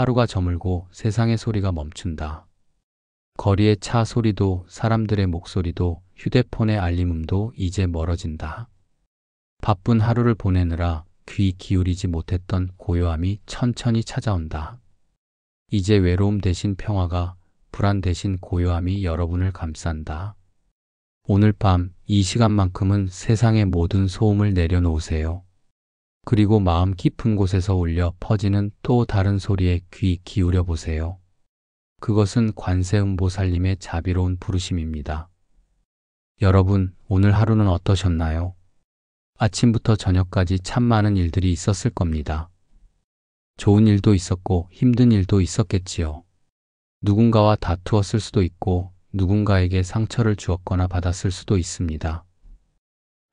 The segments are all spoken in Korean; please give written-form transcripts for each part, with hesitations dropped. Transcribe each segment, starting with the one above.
하루가 저물고 세상의 소리가 멈춘다. 거리의 차 소리도 사람들의 목소리도 휴대폰의 알림음도 이제 멀어진다. 바쁜 하루를 보내느라 귀 기울이지 못했던 고요함이 천천히 찾아온다. 이제 외로움 대신 평화가, 불안 대신 고요함이 여러분을 감싼다. 오늘 밤 이 시간만큼은 세상의 모든 소음을 내려놓으세요. 그리고 마음 깊은 곳에서 울려 퍼지는 또 다른 소리에 귀 기울여 보세요. 그것은 관세음보살님의 자비로운 부르심입니다. 여러분, 오늘 하루는 어떠셨나요? 아침부터 저녁까지 참 많은 일들이 있었을 겁니다. 좋은 일도 있었고 힘든 일도 있었겠지요. 누군가와 다투었을 수도 있고 누군가에게 상처를 주었거나 받았을 수도 있습니다.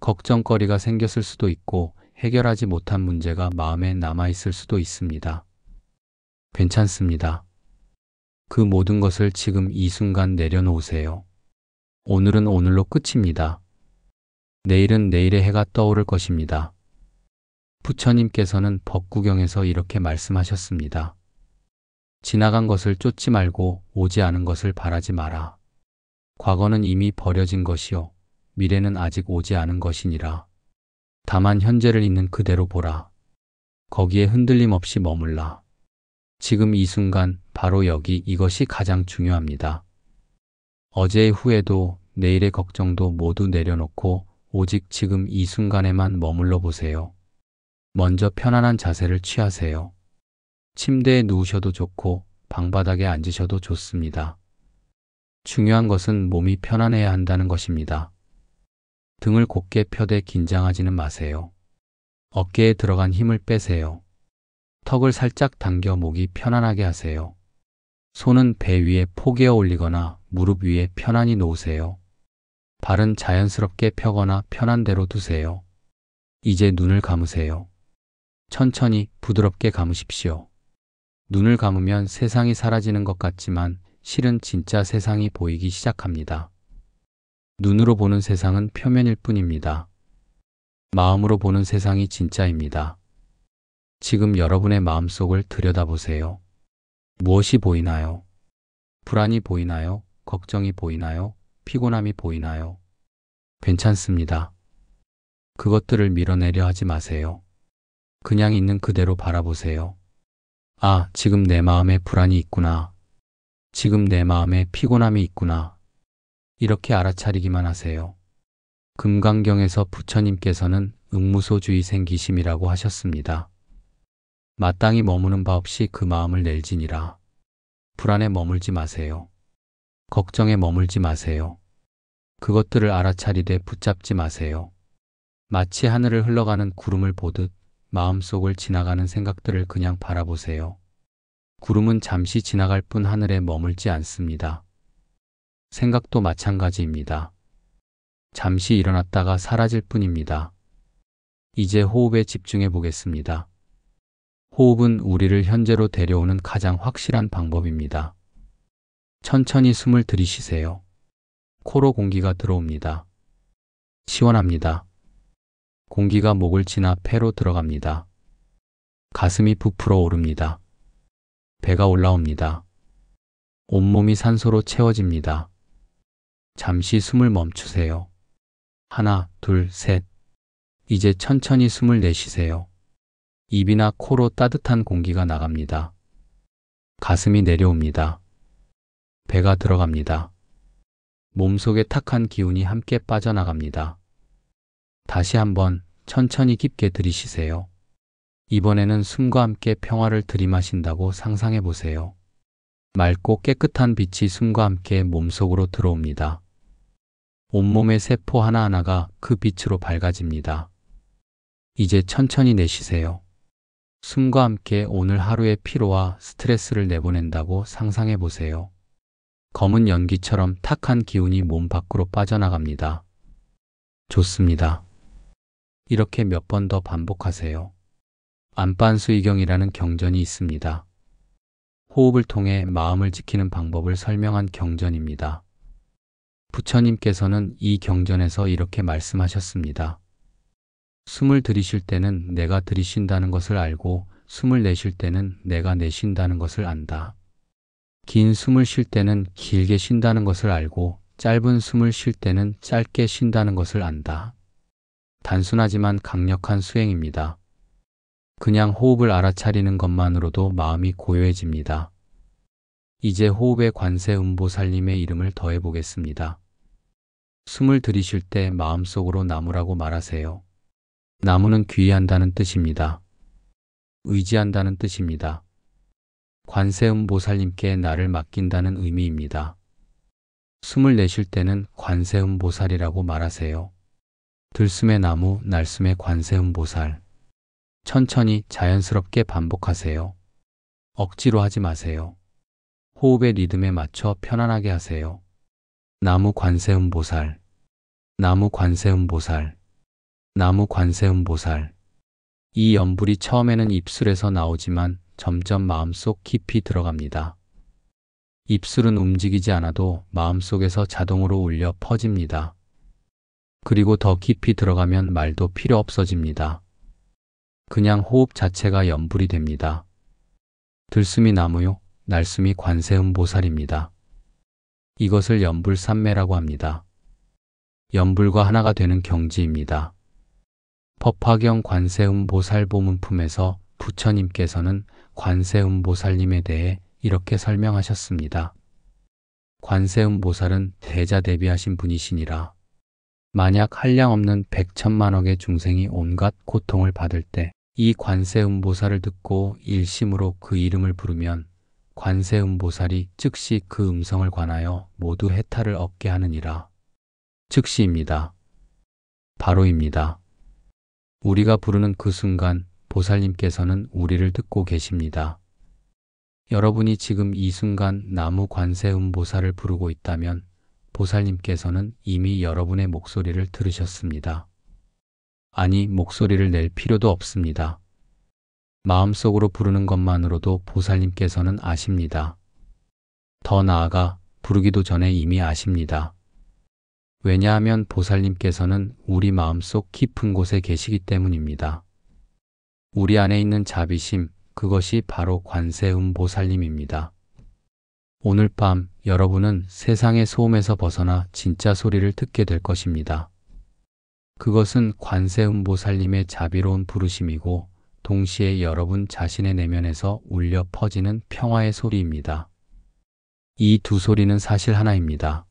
걱정거리가 생겼을 수도 있고 해결하지 못한 문제가 마음에 남아있을 수도 있습니다. 괜찮습니다. 그 모든 것을 지금 이 순간 내려놓으세요. 오늘은 오늘로 끝입니다. 내일은 내일의 해가 떠오를 것입니다. 부처님께서는 법구경에서 이렇게 말씀하셨습니다. 지나간 것을 쫓지 말고 오지 않은 것을 바라지 마라. 과거는 이미 버려진 것이요 미래는 아직 오지 않은 것이니라. 다만 현재를 있는 그대로 보라. 거기에 흔들림 없이 머물라. 지금 이 순간 바로 여기 이것이 가장 중요합니다. 어제의 후회도 내일의 걱정도 모두 내려놓고 오직 지금 이 순간에만 머물러 보세요. 먼저 편안한 자세를 취하세요. 침대에 누우셔도 좋고 방바닥에 앉으셔도 좋습니다. 중요한 것은 몸이 편안해야 한다는 것입니다. 등을 곧게 펴대 긴장하지는 마세요. 어깨에 들어간 힘을 빼세요. 턱을 살짝 당겨 목이 편안하게 하세요. 손은 배 위에 포개어 올리거나 무릎 위에 편안히 놓으세요. 발은 자연스럽게 펴거나 편한 대로 두세요. 이제 눈을 감으세요. 천천히 부드럽게 감으십시오. 눈을 감으면 세상이 사라지는 것 같지만 실은 진짜 세상이 보이기 시작합니다. 눈으로 보는 세상은 표면일 뿐입니다. 마음으로 보는 세상이 진짜입니다. 지금 여러분의 마음속을 들여다보세요. 무엇이 보이나요? 불안이 보이나요? 걱정이 보이나요? 피곤함이 보이나요? 괜찮습니다. 그것들을 밀어내려 하지 마세요. 그냥 있는 그대로 바라보세요. 아, 지금 내 마음에 불안이 있구나. 지금 내 마음에 피곤함이 있구나. 이렇게 알아차리기만 하세요. 금강경에서 부처님께서는 응무소주의생기심이라고 하셨습니다. 마땅히 머무는 바 없이 그 마음을 낼지니라. 불안에 머물지 마세요. 걱정에 머물지 마세요. 그것들을 알아차리되 붙잡지 마세요. 마치 하늘을 흘러가는 구름을 보듯 마음속을 지나가는 생각들을 그냥 바라보세요. 구름은 잠시 지나갈 뿐 하늘에 머물지 않습니다. 생각도 마찬가지입니다. 잠시 일어났다가 사라질 뿐입니다. 이제 호흡에 집중해 보겠습니다. 호흡은 우리를 현재로 데려오는 가장 확실한 방법입니다. 천천히 숨을 들이쉬세요. 코로 공기가 들어옵니다. 시원합니다. 공기가 목을 지나 폐로 들어갑니다. 가슴이 부풀어 오릅니다. 배가 올라옵니다. 온몸이 산소로 채워집니다. 잠시 숨을 멈추세요. 하나, 둘, 셋. 이제 천천히 숨을 내쉬세요. 입이나 코로 따뜻한 공기가 나갑니다. 가슴이 내려옵니다. 배가 들어갑니다. 몸속의 탁한 기운이 함께 빠져나갑니다. 다시 한번 천천히 깊게 들이쉬세요. 이번에는 숨과 함께 평화를 들이마신다고 상상해 보세요. 맑고 깨끗한 빛이 숨과 함께 몸속으로 들어옵니다. 온몸의 세포 하나하나가 그 빛으로 밝아집니다. 이제 천천히 내쉬세요. 숨과 함께 오늘 하루의 피로와 스트레스를 내보낸다고 상상해 보세요. 검은 연기처럼 탁한 기운이 몸 밖으로 빠져나갑니다. 좋습니다. 이렇게 몇 번 더 반복하세요. 안반수이경이라는 경전이 있습니다. 호흡을 통해 마음을 지키는 방법을 설명한 경전입니다. 부처님께서는 이 경전에서 이렇게 말씀하셨습니다. 숨을 들이쉴 때는 내가 들이쉰다는 것을 알고 숨을 내쉴 때는 내가 내쉰다는 것을 안다. 긴 숨을 쉴 때는 길게 쉰다는 것을 알고 짧은 숨을 쉴 때는 짧게 쉰다는 것을 안다. 단순하지만 강력한 수행입니다. 그냥 호흡을 알아차리는 것만으로도 마음이 고요해집니다. 이제 호흡에 관세음보살님의 이름을 더해 보겠습니다. 숨을 들이쉴 때 마음속으로 나무라고 말하세요. 나무는 귀의한다는 뜻입니다. 의지한다는 뜻입니다. 관세음보살님께 나를 맡긴다는 의미입니다. 숨을 내쉴 때는 관세음보살이라고 말하세요. 들숨의 나무, 날숨의 관세음보살. 천천히 자연스럽게 반복하세요. 억지로 하지 마세요. 호흡의 리듬에 맞춰 편안하게 하세요. 나무 관세음보살, 나무 관세음보살, 나무 관세음보살. 이 연불이 처음에는 입술에서 나오지만 점점 마음속 깊이 들어갑니다. 입술은 움직이지 않아도 마음속에서 자동으로 울려 퍼집니다. 그리고 더 깊이 들어가면 말도 필요 없어집니다. 그냥 호흡 자체가 연불이 됩니다. 들숨이 나무요, 날숨이 관세음보살입니다. 이것을 연불삼매라고 합니다. 연불과 하나가 되는 경지입니다. 법화경 관세음보살보문품에서 부처님께서는 관세음보살님에 대해 이렇게 설명하셨습니다. 관세음보살은 대자대비하신 분이시니라. 만약 한량없는 백천만억의 중생이 온갖 고통을 받을 때 이 관세음보살을 듣고 일심으로 그 이름을 부르면 관세음보살이 즉시 그 음성을 관하여 모두 해탈을 얻게 하느니라. 즉시입니다. 바로입니다. 우리가 부르는 그 순간 보살님께서는 우리를 듣고 계십니다. 여러분이 지금 이 순간 나무 관세음보살을 부르고 있다면 보살님께서는 이미 여러분의 목소리를 들으셨습니다. 아니, 목소리를 낼 필요도 없습니다. 마음속으로 부르는 것만으로도 보살님께서는 아십니다. 더 나아가 부르기도 전에 이미 아십니다. 왜냐하면 보살님께서는 우리 마음속 깊은 곳에 계시기 때문입니다. 우리 안에 있는 자비심, 그것이 바로 관세음보살님입니다. 오늘 밤 여러분은 세상의 소음에서 벗어나 진짜 소리를 듣게 될 것입니다. 그것은 관세음보살님의 자비로운 부르심이고 동시에 여러분 자신의 내면에서 울려 퍼지는 평화의 소리입니다. 이 두 소리는 사실 하나입니다.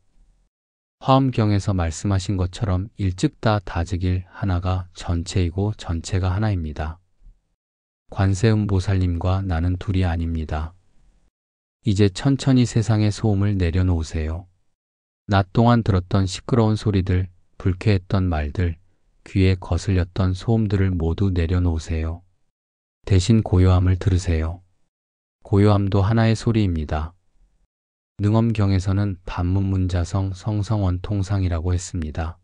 화엄경에서 말씀하신 것처럼 일즉다 다즉일 하나가 전체이고 전체가 하나입니다. 관세음보살님과 나는 둘이 아닙니다. 이제 천천히 세상의 소음을 내려놓으세요. 낮 동안 들었던 시끄러운 소리들, 불쾌했던 말들, 귀에 거슬렸던 소음들을 모두 내려놓으세요. 대신 고요함을 들으세요. 고요함도 하나의 소리입니다. 능엄경에서는 반문문자성 성성원통상이라고 했습니다.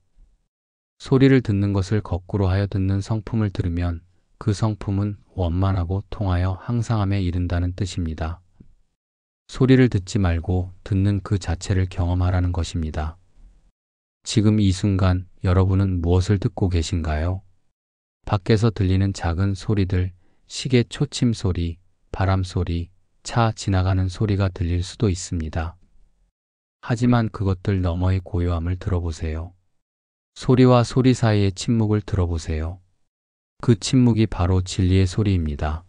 소리를 듣는 것을 거꾸로 하여 듣는 성품을 들으면 그 성품은 원만하고 통하여 항상함에 이른다는 뜻입니다. 소리를 듣지 말고 듣는 그 자체를 경험하라는 것입니다. 지금 이 순간 여러분은 무엇을 듣고 계신가요? 밖에서 들리는 작은 소리들, 시계 초침 소리, 바람 소리, 차 지나가는 소리가 들릴 수도 있습니다. 하지만 그것들 너머의 고요함을 들어보세요. 소리와 소리 사이의 침묵을 들어보세요. 그 침묵이 바로 진리의 소리입니다.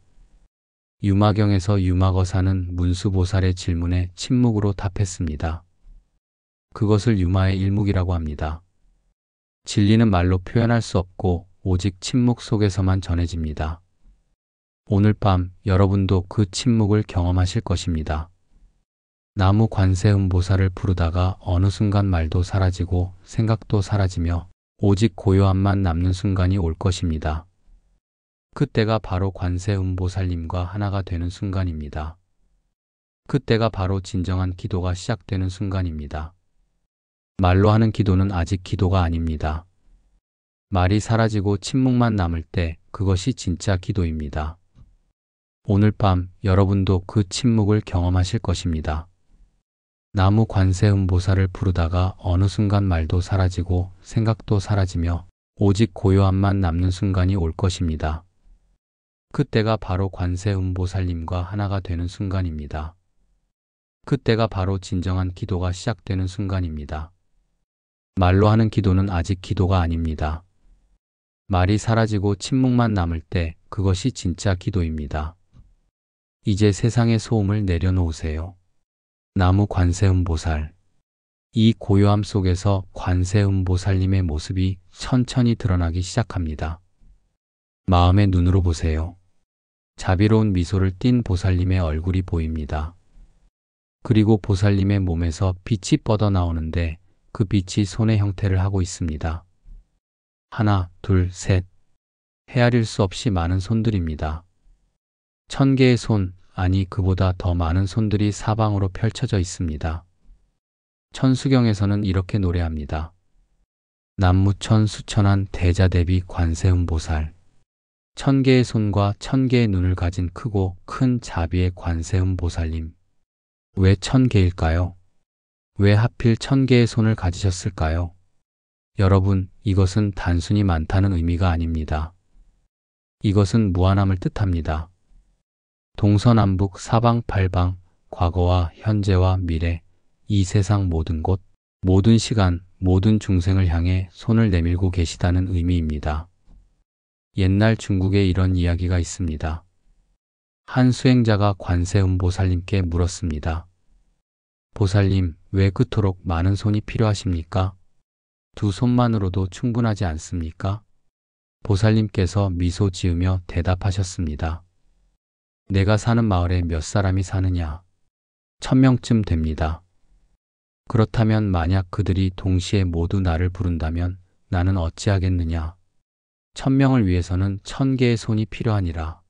유마경에서 유마거사는 문수보살의 질문에 침묵으로 답했습니다. 그것을 유마의 일묵이라고 합니다. 진리는 말로 표현할 수 없고 오직 침묵 속에서만 전해집니다. 오늘 밤 여러분도 그 침묵을 경험하실 것입니다. 나무 관세음보살을 부르다가 어느 순간 말도 사라지고 생각도 사라지며 오직 고요함만 남는 순간이 올 것입니다. 그때가 바로 관세음보살님과 하나가 되는 순간입니다. 그때가 바로 진정한 기도가 시작되는 순간입니다. 말로 하는 기도는 아직 기도가 아닙니다. 말이 사라지고 침묵만 남을 때 그것이 진짜 기도입니다. 오늘 밤 여러분도 그 침묵을 경험하실 것입니다. 나무 관세음보살을 부르다가 어느 순간 말도 사라지고 생각도 사라지며 오직 고요함만 남는 순간이 올 것입니다. 그때가 바로 관세음보살님과 하나가 되는 순간입니다. 그때가 바로 진정한 기도가 시작되는 순간입니다. 말로 하는 기도는 아직 기도가 아닙니다. 말이 사라지고 침묵만 남을 때 그것이 진짜 기도입니다. 이제 세상의 소음을 내려놓으세요. 나무 관세음보살. 이 고요함 속에서 관세음보살님의 모습이 천천히 드러나기 시작합니다. 마음의 눈으로 보세요. 자비로운 미소를 띤 보살님의 얼굴이 보입니다. 그리고 보살님의 몸에서 빛이 뻗어나오는데 그 빛이 손의 형태를 하고 있습니다. 하나, 둘, 셋. 헤아릴 수 없이 많은 손들입니다. 1000개의 손, 아니 그보다 더 많은 손들이 사방으로 펼쳐져 있습니다. 천수경에서는 이렇게 노래합니다. 남무천 수천한 대자대비 관세음보살. 1000개의 손과 1000개의 눈을 가진 크고 큰 자비의 관세음보살님. 왜 1000개일까요? 왜 하필 1000개의 손을 가지셨을까요? 여러분, 이것은 단순히 많다는 의미가 아닙니다. 이것은 무한함을 뜻합니다. 동서남북 사방팔방, 과거와 현재와 미래, 이 세상 모든 곳, 모든 시간, 모든 중생을 향해 손을 내밀고 계시다는 의미입니다. 옛날 중국에 이런 이야기가 있습니다. 한 수행자가 관세음보살님께 물었습니다. 보살님, 왜 그토록 많은 손이 필요하십니까? 두 손만으로도 충분하지 않습니까? 보살님께서 미소 지으며 대답하셨습니다. 내가 사는 마을에 몇 사람이 사느냐? 1000명쯤 됩니다. 그렇다면 만약 그들이 동시에 모두 나를 부른다면 나는 어찌하겠느냐? 1000명을 위해서는 1000개의 손이 필요하니라.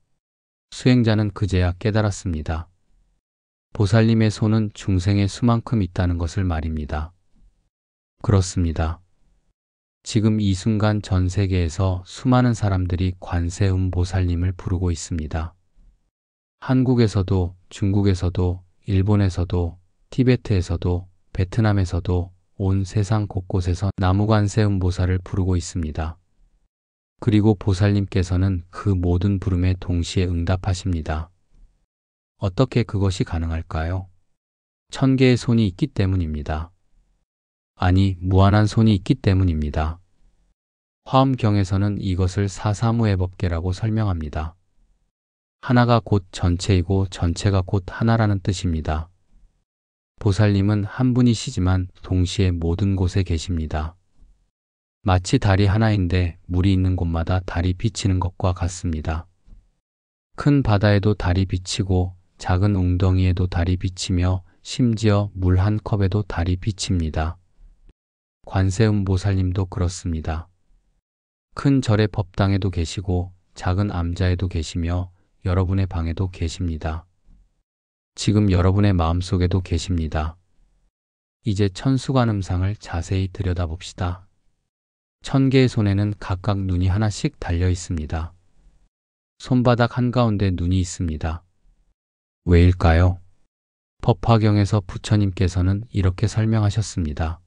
수행자는 그제야 깨달았습니다. 보살님의 손은 중생의 수만큼 있다는 것을 말입니다. 그렇습니다. 지금 이 순간 전 세계에서 수많은 사람들이 관세음보살님을 부르고 있습니다. 한국에서도, 중국에서도, 일본에서도, 티베트에서도, 베트남에서도 온 세상 곳곳에서 나무관세음보살을 부르고 있습니다. 그리고 보살님께서는 그 모든 부름에 동시에 응답하십니다. 어떻게 그것이 가능할까요? 1000개의 손이 있기 때문입니다. 아니, 무한한 손이 있기 때문입니다. 화엄경에서는 이것을 사사무예법계라고 설명합니다. 하나가 곧 전체이고 전체가 곧 하나라는 뜻입니다. 보살님은 한 분이시지만 동시에 모든 곳에 계십니다. 마치 달이 하나인데 물이 있는 곳마다 달이 비치는 것과 같습니다. 큰 바다에도 달이 비치고 작은 웅덩이에도 달이 비치며 심지어 물 한 컵에도 달이 비칩니다. 관세음보살님도 그렇습니다. 큰 절의 법당에도 계시고 작은 암자에도 계시며 여러분의 방에도 계십니다. 지금 여러분의 마음속에도 계십니다. 이제 천수관음상을 자세히 들여다봅시다. 1000개의 손에는 각각 눈이 하나씩 달려 있습니다. 손바닥 한가운데 눈이 있습니다. 왜일까요? 법화경에서 부처님께서는 이렇게 설명하셨습니다.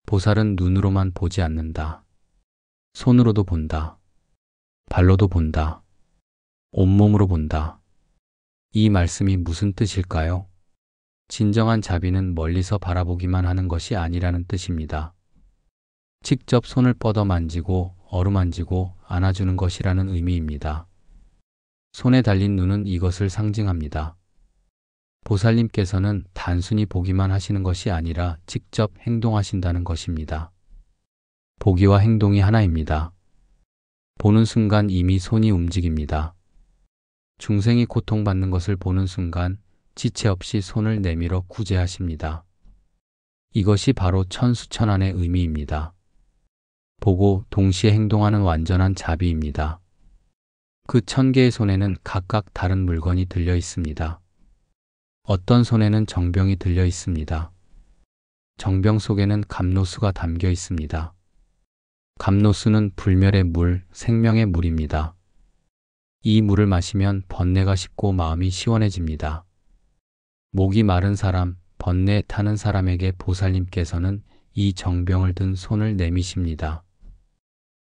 보살은 눈으로만 보지 않는다. 손으로도 본다. 발로도 본다. 온몸으로 본다. 이 말씀이 무슨 뜻일까요? 진정한 자비는 멀리서 바라보기만 하는 것이 아니라는 뜻입니다. 직접 손을 뻗어 만지고 어루만지고 안아주는 것이라는 의미입니다. 손에 달린 눈은 이것을 상징합니다. 보살님께서는 단순히 보기만 하시는 것이 아니라 직접 행동하신다는 것입니다. 보기와 행동이 하나입니다. 보는 순간 이미 손이 움직입니다. 중생이 고통받는 것을 보는 순간 지체 없이 손을 내밀어 구제하십니다. 이것이 바로 천수천안의 의미입니다. 보고 동시에 행동하는 완전한 자비입니다. 그 1000개의 손에는 각각 다른 물건이 들려 있습니다. 어떤 손에는 정병이 들려 있습니다. 정병 속에는 감로수가 담겨 있습니다. 감로수는 불멸의 물, 생명의 물입니다. 이 물을 마시면 번뇌가 식고 마음이 시원해집니다. 목이 마른 사람, 번뇌에 타는 사람에게 보살님께서는 이 정병을 든 손을 내미십니다.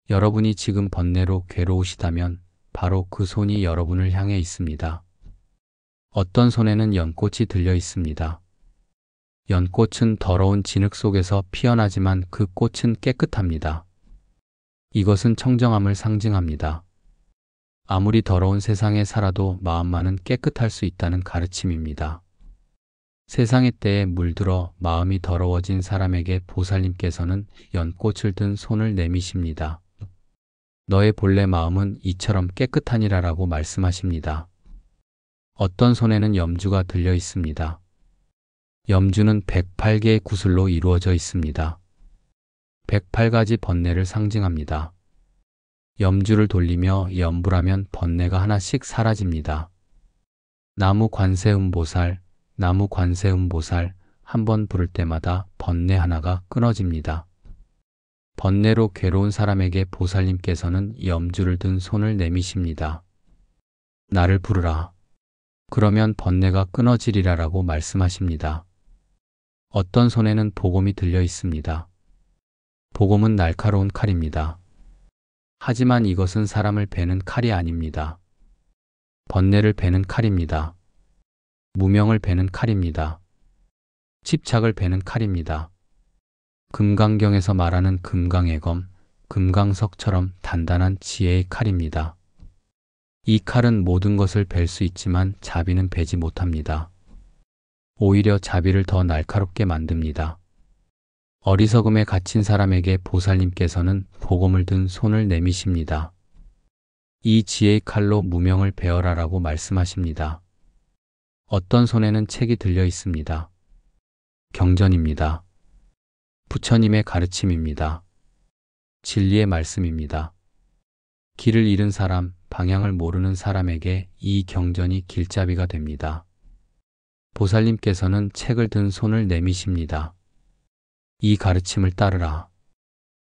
여러분이 지금 번뇌로 괴로우시다면 바로 그 손이 여러분을 향해 있습니다. 어떤 손에는 연꽃이 들려 있습니다. 연꽃은 더러운 진흙 속에서 피어나지만 그 꽃은 깨끗합니다. 이것은 청정함을 상징합니다. 아무리 더러운 세상에 살아도 마음만은 깨끗할 수 있다는 가르침입니다. 세상의 때에 물들어 마음이 더러워진 사람에게 보살님께서는 연꽃을 든 손을 내미십니다. 너의 본래 마음은 이처럼 깨끗하니라라고 말씀하십니다. 어떤 손에는 염주가 들려 있습니다. 염주는 108개의 구슬로 이루어져 있습니다. 108가지 번뇌를 상징합니다. 염주를 돌리며 염불하면 번뇌가 하나씩 사라집니다. 나무 관세음보살, 나무 관세음보살 한 번 부를 때마다 번뇌 하나가 끊어집니다. 번뇌로 괴로운 사람에게 보살님께서는 염주를 든 손을 내미십니다. 나를 부르라. 그러면 번뇌가 끊어지리라라고 말씀하십니다. 어떤 손에는 보검이 들려 있습니다. 보검은 날카로운 칼입니다. 하지만 이것은 사람을 베는 칼이 아닙니다. 번뇌를 베는 칼입니다. 무명을 베는 칼입니다. 집착을 베는 칼입니다. 금강경에서 말하는 금강의 검, 금강석처럼 단단한 지혜의 칼입니다. 이 칼은 모든 것을 벨 수 있지만 자비는 베지 못합니다. 오히려 자비를 더 날카롭게 만듭니다. 어리석음에 갇힌 사람에게 보살님께서는 보검을 든 손을 내미십니다. 이 지혜의 칼로 무명을 베어라라고 말씀하십니다. 어떤 손에는 책이 들려 있습니다. 경전입니다. 부처님의 가르침입니다. 진리의 말씀입니다. 길을 잃은 사람, 방향을 모르는 사람에게 이 경전이 길잡이가 됩니다. 보살님께서는 책을 든 손을 내미십니다. 이 가르침을 따르라.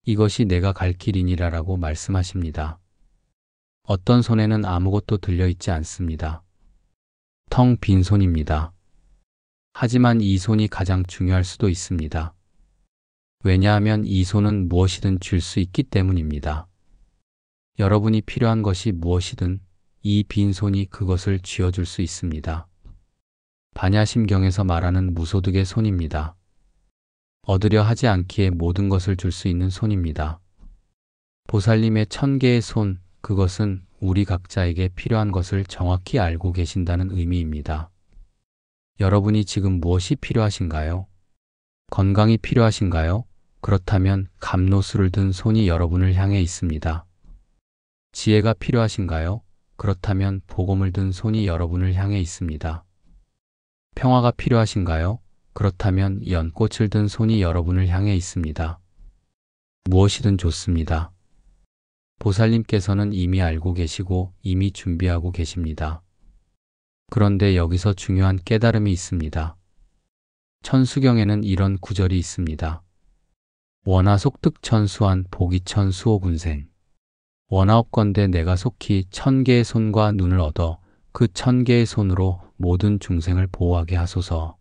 이것이 내가 갈 길이니라라고 말씀하십니다. 어떤 손에는 아무것도 들려있지 않습니다. 텅 빈 손입니다. 하지만 이 손이 가장 중요할 수도 있습니다. 왜냐하면 이 손은 무엇이든 줄 수 있기 때문입니다. 여러분이 필요한 것이 무엇이든 이 빈 손이 그것을 쥐어줄 수 있습니다. 반야심경에서 말하는 무소득의 손입니다. 얻으려 하지 않기에 모든 것을 줄 수 있는 손입니다. 보살님의 1000개의 손, 그것은 우리 각자에게 필요한 것을 정확히 알고 계신다는 의미입니다. 여러분이 지금 무엇이 필요하신가요? 건강이 필요하신가요? 그렇다면 감로수를 든 손이 여러분을 향해 있습니다. 지혜가 필요하신가요? 그렇다면 보검을 든 손이 여러분을 향해 있습니다. 평화가 필요하신가요? 그렇다면 연꽃을 든 손이 여러분을 향해 있습니다. 무엇이든 좋습니다. 보살님께서는 이미 알고 계시고 이미 준비하고 계십니다. 그런데 여기서 중요한 깨달음이 있습니다. 천수경에는 이런 구절이 있습니다. 원하속득천수한 복이천수오군생. 원하옵건대 내가 속히 1000개의 손과 눈을 얻어 그 1000개의 손으로 모든 중생을 보호하게 하소서.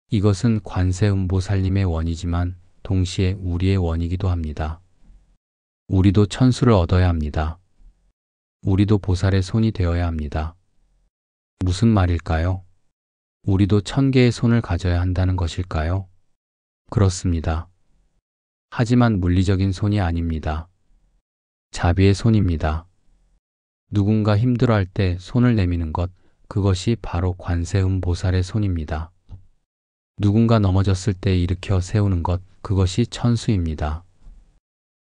이것은 관세음보살님의 원이지만 동시에 우리의 원이기도 합니다. 우리도 천수를 얻어야 합니다. 우리도 보살의 손이 되어야 합니다. 무슨 말일까요? 우리도 1000개의 손을 가져야 한다는 것일까요? 그렇습니다. 하지만 물리적인 손이 아닙니다. 자비의 손입니다. 누군가 힘들어할 때 손을 내미는 것, 그것이 바로 관세음보살의 손입니다. 누군가 넘어졌을 때 일으켜 세우는 것, 그것이 천수입니다.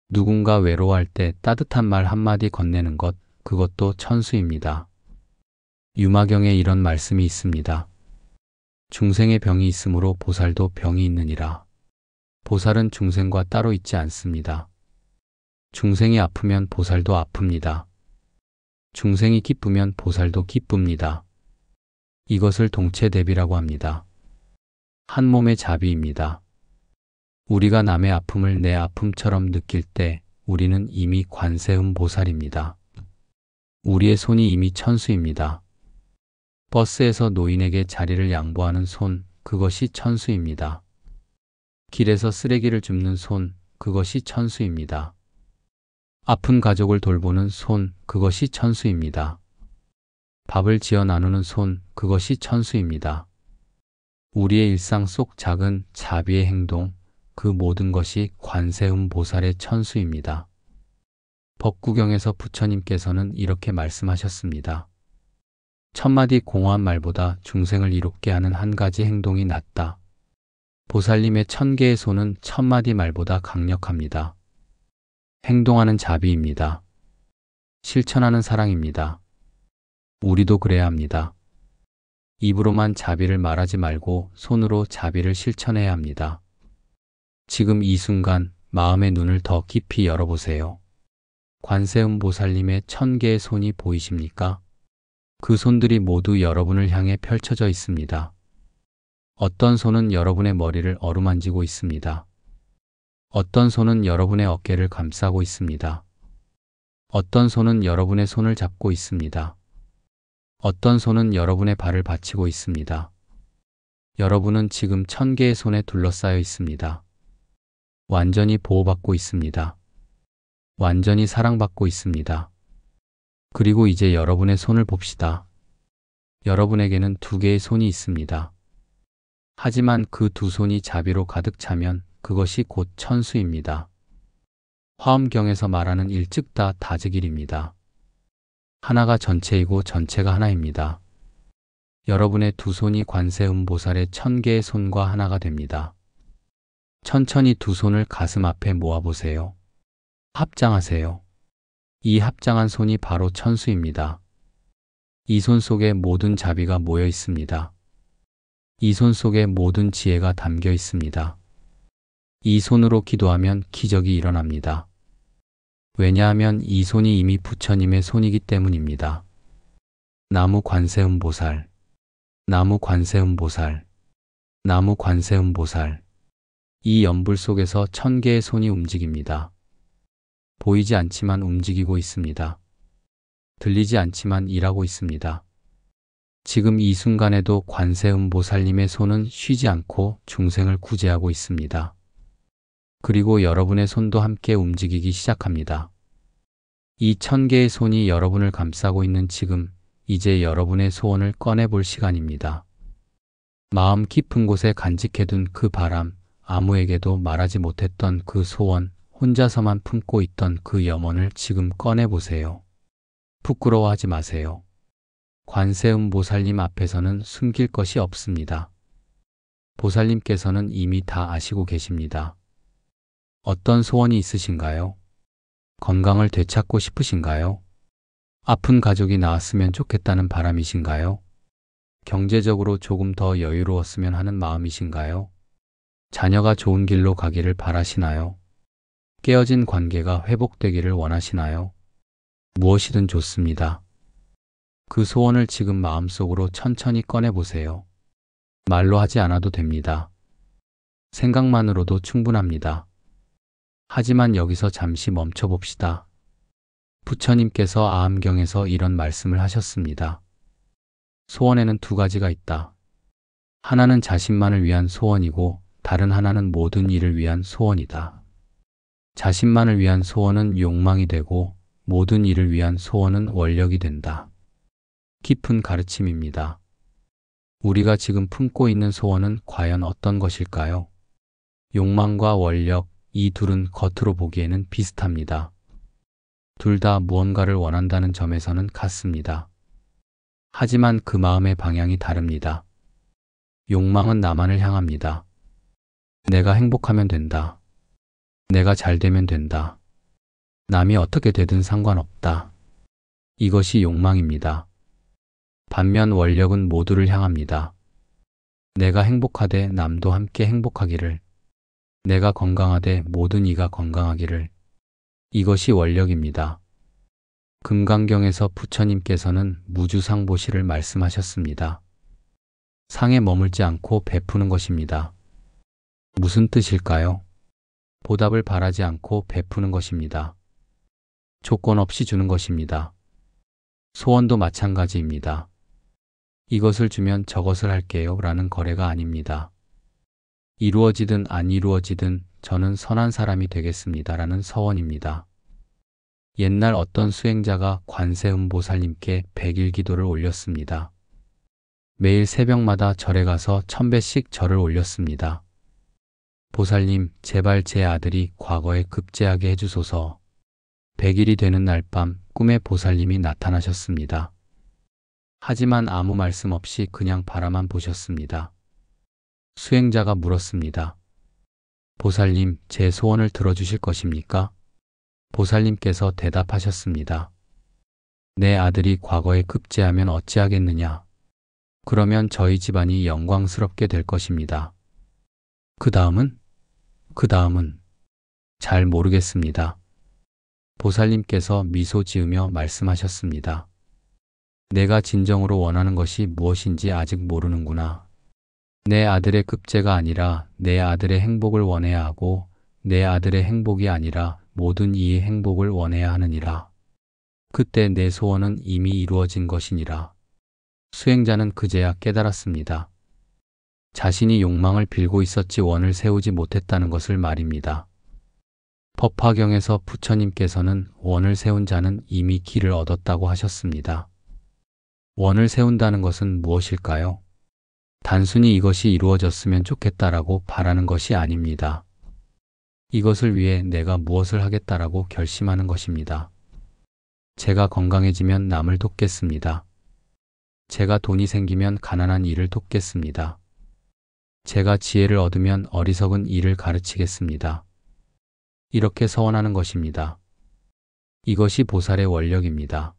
누군가 외로워할 때 따뜻한 말 한마디 건네는 것, 그것도 천수입니다. 유마경에 이런 말씀이 있습니다. 중생의 병이 있으므로 보살도 병이 있느니라. 보살은 중생과 따로 있지 않습니다. 중생이 아프면 보살도 아픕니다. 중생이 기쁘면 보살도 기쁩니다. 이것을 동체대비라고 합니다. 한 몸의 자비입니다. 우리가 남의 아픔을 내 아픔처럼 느낄 때 우리는 이미 관세음보살입니다. 우리의 손이 이미 천수입니다. 버스에서 노인에게 자리를 양보하는 손, 그것이 천수입니다. 길에서 쓰레기를 줍는 손, 그것이 천수입니다. 아픈 가족을 돌보는 손, 그것이 천수입니다. 밥을 지어 나누는 손, 그것이 천수입니다. 우리의 일상 속 작은 자비의 행동, 그 모든 것이 관세음보살의 천수입니다. 법구경에서 부처님께서는 이렇게 말씀하셨습니다. 천마디 공허한 말보다 중생을 이롭게 하는 한 가지 행동이 낫다. 보살님의 1000개의 손은 천마디 말보다 강력합니다. 행동하는 자비입니다. 실천하는 사랑입니다. 우리도 그래야 합니다. 입으로만 자비를 말하지 말고 손으로 자비를 실천해야 합니다. 지금 이 순간 마음의 눈을 더 깊이 열어보세요. 관세음보살님의 1000개의 손이 보이십니까? 그 손들이 모두 여러분을 향해 펼쳐져 있습니다. 어떤 손은 여러분의 머리를 어루만지고 있습니다. 어떤 손은 여러분의 어깨를 감싸고 있습니다. 어떤 손은 여러분의 손을 잡고 있습니다. 어떤 손은 여러분의 발을 받치고 있습니다. 여러분은 지금 1000개의 손에 둘러싸여 있습니다. 완전히 보호받고 있습니다. 완전히 사랑받고 있습니다. 그리고 이제 여러분의 손을 봅시다. 여러분에게는 2개의 손이 있습니다. 하지만 그 2 손이 자비로 가득 차면 그것이 곧 천수입니다. 화엄경에서 말하는 일즉다 다즉일입니다. 하나가 전체이고 전체가 하나입니다. 여러분의 2 손이 관세음보살의 1000개의 손과 하나가 됩니다. 천천히 2 손을 가슴 앞에 모아보세요. 합장하세요. 이 합장한 손이 바로 천수입니다. 이 손 속에 모든 자비가 모여 있습니다. 이 손 속에 모든 지혜가 담겨 있습니다. 이 손으로 기도하면 기적이 일어납니다. 왜냐하면 이 손이 이미 부처님의 손이기 때문입니다. 나무 관세음보살, 나무 관세음보살, 나무 관세음보살. 이 연불 속에서 1000개의 손이 움직입니다. 보이지 않지만 움직이고 있습니다. 들리지 않지만 일하고 있습니다. 지금 이 순간에도 관세음보살님의 손은 쉬지 않고 중생을 구제하고 있습니다. 그리고 여러분의 손도 함께 움직이기 시작합니다. 이 1000개의 손이 여러분을 감싸고 있는 지금, 이제 여러분의 소원을 꺼내볼 시간입니다. 마음 깊은 곳에 간직해둔 그 바람, 아무에게도 말하지 못했던 그 소원, 혼자서만 품고 있던 그 염원을 지금 꺼내보세요. 부끄러워하지 마세요. 관세음보살님 앞에서는 숨길 것이 없습니다. 보살님께서는 이미 다 아시고 계십니다. 어떤 소원이 있으신가요? 건강을 되찾고 싶으신가요? 아픈 가족이 나았으면 좋겠다는 바람이신가요? 경제적으로 조금 더 여유로웠으면 하는 마음이신가요? 자녀가 좋은 길로 가기를 바라시나요? 깨어진 관계가 회복되기를 원하시나요? 무엇이든 좋습니다. 그 소원을 지금 마음속으로 천천히 꺼내보세요. 말로 하지 않아도 됩니다. 생각만으로도 충분합니다. 하지만 여기서 잠시 멈춰봅시다. 부처님께서 아함경에서 이런 말씀을 하셨습니다. 소원에는 2가지가 있다. 하나는 자신만을 위한 소원이고 다른 하나는 모든 일을 위한 소원이다. 자신만을 위한 소원은 욕망이 되고 모든 일을 위한 소원은 원력이 된다. 깊은 가르침입니다. 우리가 지금 품고 있는 소원은 과연 어떤 것일까요? 욕망과 원력, 이 둘은 겉으로 보기에는 비슷합니다. 둘 다 무언가를 원한다는 점에서는 같습니다. 하지만 그 마음의 방향이 다릅니다. 욕망은 나만을 향합니다. 내가 행복하면 된다. 내가 잘 되면 된다. 남이 어떻게 되든 상관없다. 이것이 욕망입니다. 반면 원력은 모두를 향합니다. 내가 행복하되 남도 함께 행복하기를. 내가 건강하되 모든 이가 건강하기를. 이것이 원력입니다. 금강경에서 부처님께서는 무주상보시를 말씀하셨습니다. 상에 머물지 않고 베푸는 것입니다. 무슨 뜻일까요? 보답을 바라지 않고 베푸는 것입니다. 조건 없이 주는 것입니다. 소원도 마찬가지입니다. 이것을 주면 저것을 할게요 라는 거래가 아닙니다. 이루어지든 안 이루어지든 저는 선한 사람이 되겠습니다 라는 서원입니다. 옛날 어떤 수행자가 관세음보살님께 100일 기도를 올렸습니다. 매일 새벽마다 절에 가서 1000배씩 절을 올렸습니다. 보살님, 제발 제 아들이 과거에 급제하게 해주소서. 100일이 되는 날 밤 꿈에 보살님이 나타나셨습니다. 하지만 아무 말씀 없이 그냥 바라만 보셨습니다. 수행자가 물었습니다. 보살님, 제 소원을 들어주실 것입니까? 보살님께서 대답하셨습니다. 내 아들이 과거에 급제하면 어찌하겠느냐? 그러면 저희 집안이 영광스럽게 될 것입니다. 그 다음은? 잘 모르겠습니다. 보살님께서 미소 지으며 말씀하셨습니다. 내가 진정으로 원하는 것이 무엇인지 아직 모르는구나. 내 아들의 급제가 아니라 내 아들의 행복을 원해야 하고 내 아들의 행복이 아니라 모든 이의 행복을 원해야 하느니라. 그때 내 소원은 이미 이루어진 것이니라. 수행자는 그제야 깨달았습니다. 자신이 욕망을 빌고 있었지 원을 세우지 못했다는 것을 말입니다. 법화경에서 부처님께서는 원을 세운 자는 이미 길을 얻었다고 하셨습니다. 원을 세운다는 것은 무엇일까요? 단순히 이것이 이루어졌으면 좋겠다라고 바라는 것이 아닙니다. 이것을 위해 내가 무엇을 하겠다라고 결심하는 것입니다. 제가 건강해지면 남을 돕겠습니다. 제가 돈이 생기면 가난한 이를 돕겠습니다. 제가 지혜를 얻으면 어리석은 이를 가르치겠습니다. 이렇게 서원하는 것입니다. 이것이 보살의 원력입니다.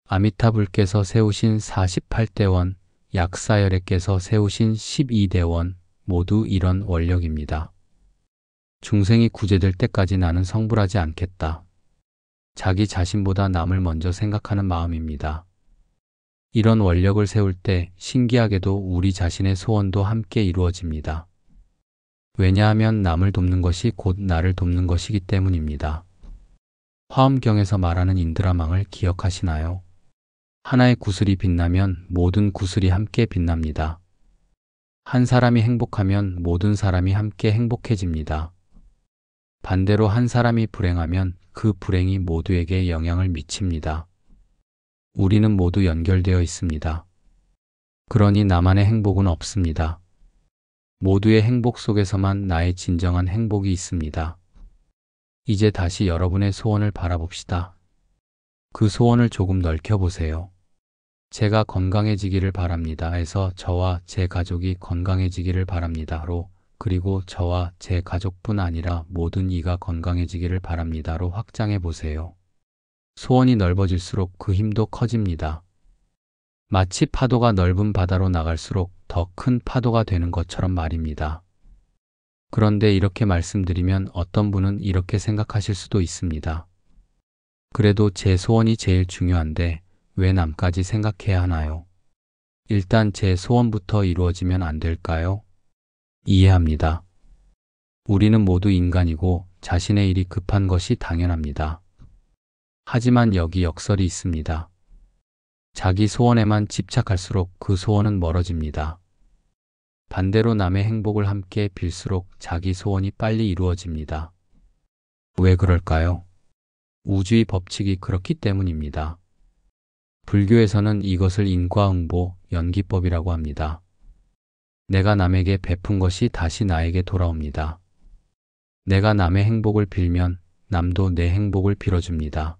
아미타불께서 세우신 48대원, 약사열애께서 세우신 12대원 모두 이런 원력입니다. 중생이 구제될 때까지 나는 성불하지 않겠다. 자기 자신보다 남을 먼저 생각하는 마음입니다. 이런 원력을 세울 때 신기하게도 우리 자신의 소원도 함께 이루어집니다. 왜냐하면 남을 돕는 것이 곧 나를 돕는 것이기 때문입니다. 화엄경에서 말하는 인드라망을 기억하시나요? 하나의 구슬이 빛나면 모든 구슬이 함께 빛납니다. 한 사람이 행복하면 모든 사람이 함께 행복해집니다. 반대로 한 사람이 불행하면 그 불행이 모두에게 영향을 미칩니다. 우리는 모두 연결되어 있습니다. 그러니 나만의 행복은 없습니다. 모두의 행복 속에서만 나의 진정한 행복이 있습니다. 이제 다시 여러분의 소원을 바라봅시다. 그 소원을 조금 넓혀보세요. 제가 건강해지기를 바랍니다. 해서 저와 제 가족이 건강해지기를 바랍니다로, 그리고 저와 제 가족뿐 아니라 모든 이가 건강해지기를 바랍니다로 확장해 보세요. 소원이 넓어질수록 그 힘도 커집니다. 마치 파도가 넓은 바다로 나갈수록 더 큰 파도가 되는 것처럼 말입니다. 그런데 이렇게 말씀드리면 어떤 분은 이렇게 생각하실 수도 있습니다. 그래도 제 소원이 제일 중요한데 왜 남까지 생각해야 하나요? 일단 제 소원부터 이루어지면 안 될까요? 이해합니다. 우리는 모두 인간이고 자신의 일이 급한 것이 당연합니다. 하지만 여기 역설이 있습니다. 자기 소원에만 집착할수록 그 소원은 멀어집니다. 반대로 남의 행복을 함께 빌수록 자기 소원이 빨리 이루어집니다. 왜 그럴까요? 우주의 법칙이 그렇기 때문입니다. 불교에서는 이것을 인과응보, 연기법이라고 합니다. 내가 남에게 베푼 것이 다시 나에게 돌아옵니다. 내가 남의 행복을 빌면 남도 내 행복을 빌어줍니다.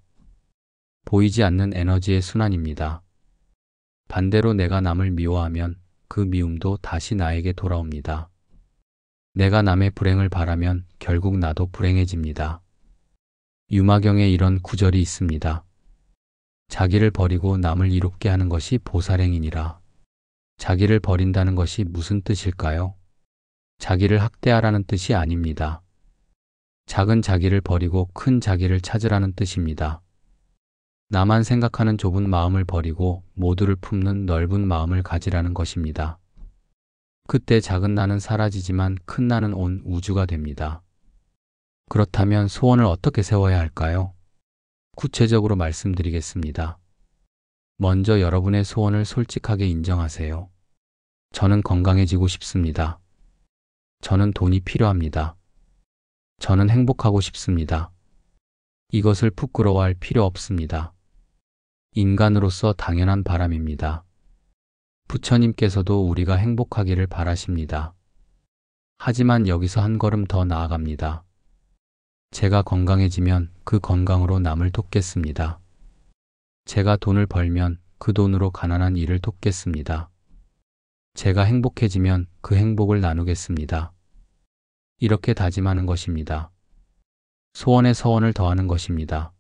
보이지 않는 에너지의 순환입니다. 반대로 내가 남을 미워하면 그 미움도 다시 나에게 돌아옵니다. 내가 남의 불행을 바라면 결국 나도 불행해집니다. 유마경에 이런 구절이 있습니다. 자기를 버리고 남을 이롭게 하는 것이 보살행이니라. 자기를 버린다는 것이 무슨 뜻일까요? 자기를 학대하라는 뜻이 아닙니다. 작은 자기를 버리고 큰 자기를 찾으라는 뜻입니다. 나만 생각하는 좁은 마음을 버리고 모두를 품는 넓은 마음을 가지라는 것입니다. 그때 작은 나는 사라지지만 큰 나는 온 우주가 됩니다. 그렇다면 소원을 어떻게 세워야 할까요? 구체적으로 말씀드리겠습니다. 먼저 여러분의 소원을 솔직하게 인정하세요. 저는 건강해지고 싶습니다. 저는 돈이 필요합니다. 저는 행복하고 싶습니다. 이것을 부끄러워할 필요 없습니다. 인간으로서 당연한 바람입니다. 부처님께서도 우리가 행복하기를 바라십니다. 하지만 여기서 한 걸음 더 나아갑니다. 제가 건강해지면 그 건강으로 남을 돕겠습니다. 제가 돈을 벌면 그 돈으로 가난한 이를 돕겠습니다. 제가 행복해지면 그 행복을 나누겠습니다. 이렇게 다짐하는 것입니다. 소원에 서원을 더하는 것입니다.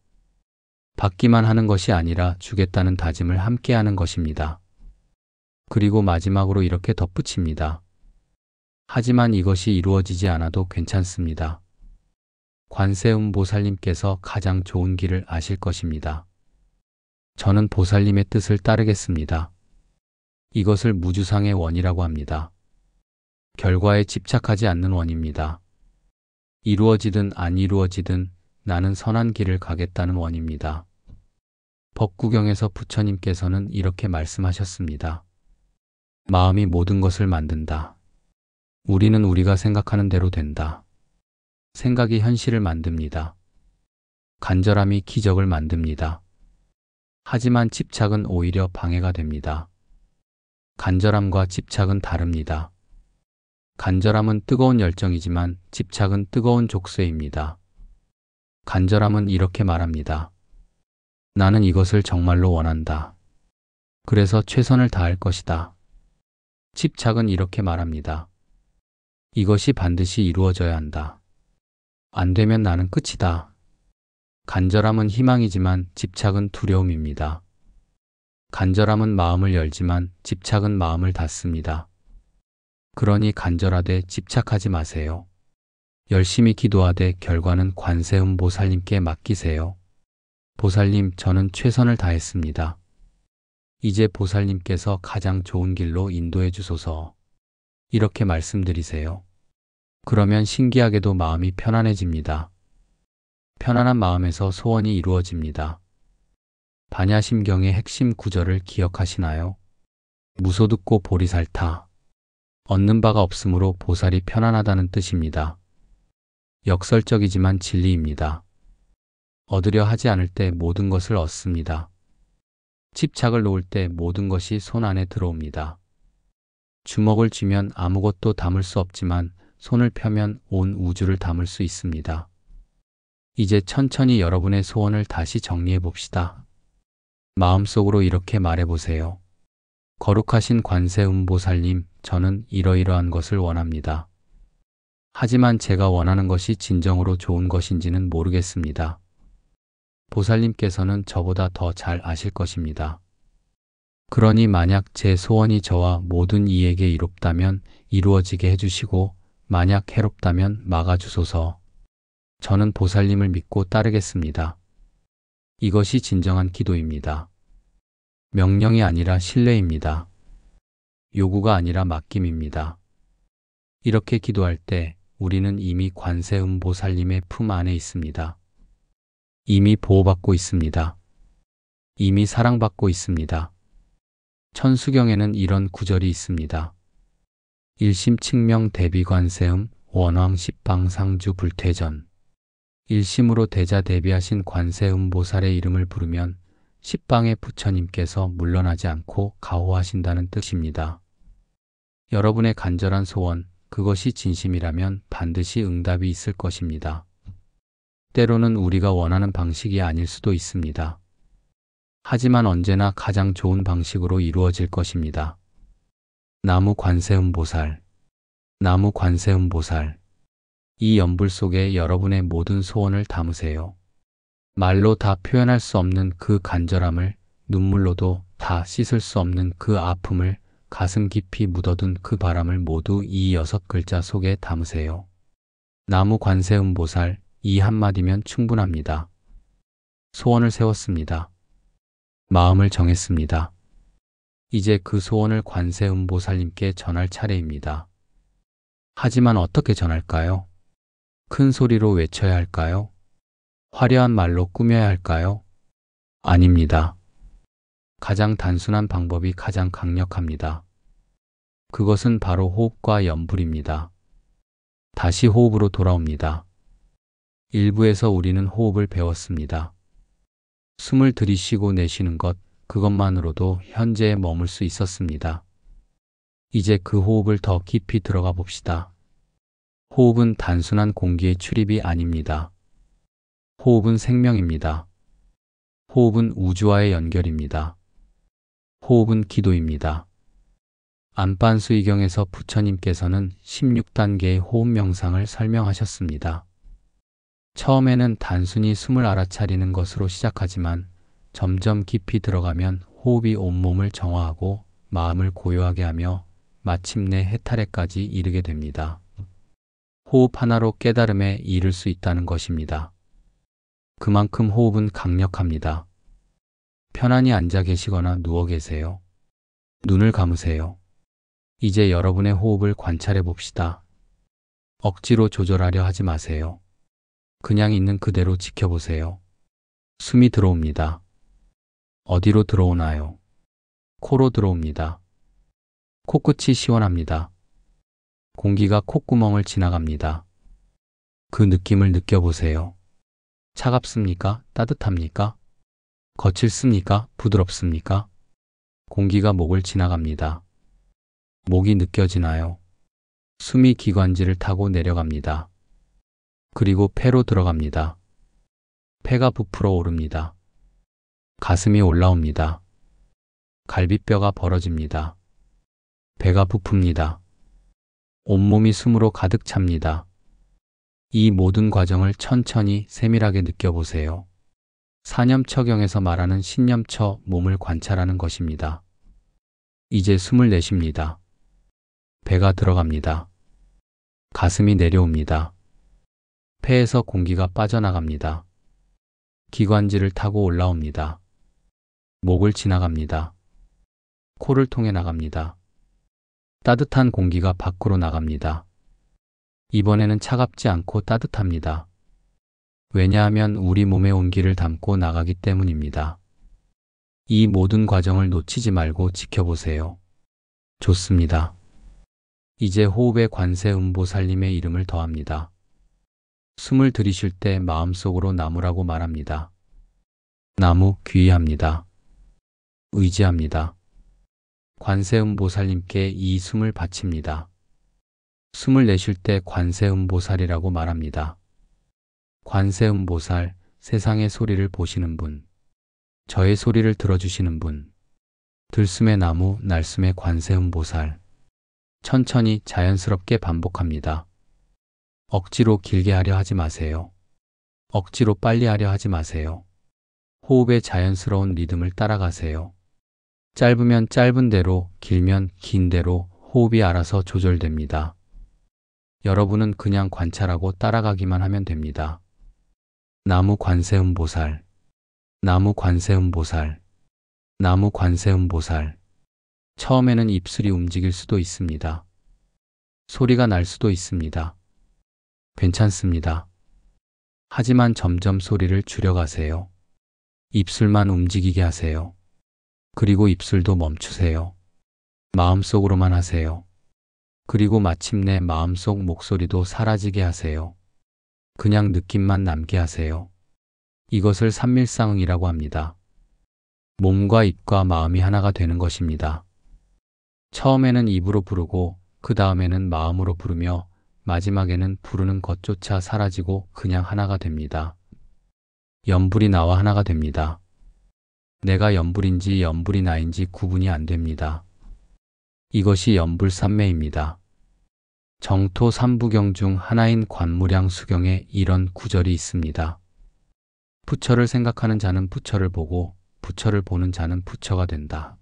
받기만 하는 것이 아니라 주겠다는 다짐을 함께 하는 것입니다. 그리고 마지막으로 이렇게 덧붙입니다. 하지만 이것이 이루어지지 않아도 괜찮습니다. 관세음보살님께서 가장 좋은 길을 아실 것입니다. 저는 보살님의 뜻을 따르겠습니다. 이것을 무주상의 원이라고 합니다. 결과에 집착하지 않는 원입니다. 이루어지든 안 이루어지든 나는 선한 길을 가겠다는 원입니다. 법구경에서 부처님께서는 이렇게 말씀하셨습니다. 마음이 모든 것을 만든다. 우리는 우리가 생각하는 대로 된다. 생각이 현실을 만듭니다. 간절함이 기적을 만듭니다. 하지만 집착은 오히려 방해가 됩니다. 간절함과 집착은 다릅니다. 간절함은 뜨거운 열정이지만 집착은 뜨거운 족쇄입니다. 간절함은 이렇게 말합니다. 나는 이것을 정말로 원한다. 그래서 최선을 다할 것이다. 집착은 이렇게 말합니다. 이것이 반드시 이루어져야 한다. 안 되면 나는 끝이다. 간절함은 희망이지만 집착은 두려움입니다. 간절함은 마음을 열지만 집착은 마음을 닫습니다. 그러니 간절하되 집착하지 마세요. 열심히 기도하되 결과는 관세음보살님께 맡기세요. 보살님, 저는 최선을 다했습니다. 이제 보살님께서 가장 좋은 길로 인도해 주소서. 이렇게 말씀드리세요. 그러면 신기하게도 마음이 편안해집니다. 편안한 마음에서 소원이 이루어집니다. 반야심경의 핵심 구절을 기억하시나요? 무소 듣고 보리살타. 얻는 바가 없으므로 보살이 편안하다는 뜻입니다. 역설적이지만 진리입니다. 얻으려 하지 않을 때 모든 것을 얻습니다. 집착을 놓을 때 모든 것이 손 안에 들어옵니다. 주먹을 쥐면 아무것도 담을 수 없지만 손을 펴면 온 우주를 담을 수 있습니다. 이제 천천히 여러분의 소원을 다시 정리해 봅시다. 마음속으로 이렇게 말해보세요. 거룩하신 관세음보살님, 저는 이러이러한 것을 원합니다. 하지만 제가 원하는 것이 진정으로 좋은 것인지는 모르겠습니다. 보살님께서는 저보다 더 잘 아실 것입니다. 그러니 만약 제 소원이 저와 모든 이에게 이롭다면 이루어지게 해주시고 만약 해롭다면 막아주소서. 저는 보살님을 믿고 따르겠습니다. 이것이 진정한 기도입니다. 명령이 아니라 신뢰입니다. 요구가 아니라 맡김입니다. 이렇게 기도할 때 우리는 이미 관세음보살님의 품 안에 있습니다. 이미 보호받고 있습니다. 이미 사랑받고 있습니다. 천수경에는 이런 구절이 있습니다. 일심측명 대비관세음 원왕 십방상주 불퇴전. 일심으로 대자 대비하신 관세음보살의 이름을 부르면 십방의 부처님께서 물러나지 않고 가호하신다는 뜻입니다. 여러분의 간절한 소원, 그것이 진심이라면 반드시 응답이 있을 것입니다. 때로는 우리가 원하는 방식이 아닐 수도 있습니다. 하지만 언제나 가장 좋은 방식으로 이루어질 것입니다. 나무 관세음보살, 나무 관세음보살. 이 연불 속에 여러분의 모든 소원을 담으세요. 말로 다 표현할 수 없는 그 간절함을, 눈물로도 다 씻을 수 없는 그 아픔을, 가슴 깊이 묻어둔 그 바람을 모두 이 6글자 속에 담으세요. 나무 관세음보살, 이 한마디면 충분합니다. 소원을 세웠습니다. 마음을 정했습니다. 이제 그 소원을 관세음보살님께 전할 차례입니다. 하지만 어떻게 전할까요? 큰 소리로 외쳐야 할까요? 화려한 말로 꾸며야 할까요? 아닙니다. 가장 단순한 방법이 가장 강력합니다. 그것은 바로 호흡과 연불입니다. 다시 호흡으로 돌아옵니다. 일부에서 우리는 호흡을 배웠습니다. 숨을 들이쉬고 내쉬는 것, 그것만으로도 현재에 머물 수 있었습니다. 이제 그 호흡을 더 깊이 들어가 봅시다. 호흡은 단순한 공기의 출입이 아닙니다. 호흡은 생명입니다. 호흡은 우주와의 연결입니다. 호흡은 기도입니다. 안반수이경에서 부처님께서는 16단계의 호흡 명상을 설명하셨습니다. 처음에는 단순히 숨을 알아차리는 것으로 시작하지만 점점 깊이 들어가면 호흡이 온몸을 정화하고 마음을 고요하게 하며 마침내 해탈에까지 이르게 됩니다. 호흡 하나로 깨달음에 이를 수 있다는 것입니다. 그만큼 호흡은 강력합니다. 편안히 앉아 계시거나 누워 계세요. 눈을 감으세요. 이제 여러분의 호흡을 관찰해 봅시다. 억지로 조절하려 하지 마세요. 그냥 있는 그대로 지켜보세요. 숨이 들어옵니다. 어디로 들어오나요? 코로 들어옵니다. 코끝이 시원합니다. 공기가 콧구멍을 지나갑니다. 그 느낌을 느껴보세요. 차갑습니까? 따뜻합니까? 거칠습니까? 부드럽습니까? 공기가 목을 지나갑니다. 목이 느껴지나요? 숨이 기관지를 타고 내려갑니다. 그리고 폐로 들어갑니다. 폐가 부풀어 오릅니다. 가슴이 올라옵니다. 갈비뼈가 벌어집니다. 배가 부풉니다. 온몸이 숨으로 가득 찹니다. 이 모든 과정을 천천히 세밀하게 느껴보세요. 사념처경에서 말하는 신념처, 몸을 관찰하는 것입니다. 이제 숨을 내쉽니다. 배가 들어갑니다. 가슴이 내려옵니다. 폐에서 공기가 빠져나갑니다. 기관지를 타고 올라옵니다. 목을 지나갑니다. 코를 통해 나갑니다. 따뜻한 공기가 밖으로 나갑니다. 이번에는 차갑지 않고 따뜻합니다. 왜냐하면 우리 몸의 온기를 담고 나가기 때문입니다. 이 모든 과정을 놓치지 말고 지켜보세요. 좋습니다. 이제 호흡에 관세음보살님의 이름을 더합니다. 숨을 들이쉴 때 마음속으로 나무라고 말합니다. 나무 귀의합니다. 의지합니다. 관세음보살님께 이 숨을 바칩니다. 숨을 내쉴 때 관세음보살이라고 말합니다. 관세음보살, 세상의 소리를 보시는 분, 저의 소리를 들어주시는 분, 들숨의 나무, 날숨의 관세음보살. 천천히 자연스럽게 반복합니다. 억지로 길게 하려 하지 마세요. 억지로 빨리 하려 하지 마세요. 호흡의 자연스러운 리듬을 따라가세요. 짧으면 짧은 대로, 길면 긴 대로 호흡이 알아서 조절됩니다. 여러분은 그냥 관찰하고 따라가기만 하면 됩니다. 나무 관세음보살, 나무 관세음보살, 나무 관세음보살. 처음에는 입술이 움직일 수도 있습니다. 소리가 날 수도 있습니다. 괜찮습니다. 하지만 점점 소리를 줄여가세요. 입술만 움직이게 하세요. 그리고 입술도 멈추세요. 마음속으로만 하세요. 그리고 마침내 마음속 목소리도 사라지게 하세요. 그냥 느낌만 남게 하세요. 이것을 삼밀상응이라고 합니다. 몸과 입과 마음이 하나가 되는 것입니다. 처음에는 입으로 부르고 그 다음에는 마음으로 부르며 마지막에는 부르는 것조차 사라지고 그냥 하나가 됩니다. 염불이 나와 하나가 됩니다. 내가 염불인지 염불이 나인지 구분이 안 됩니다. 이것이 염불삼매입니다. 정토 삼부경 중 하나인 관무량 수경에 이런 구절이 있습니다. 부처를 생각하는 자는 부처를 보고 부처를 보는 자는 부처가 된다.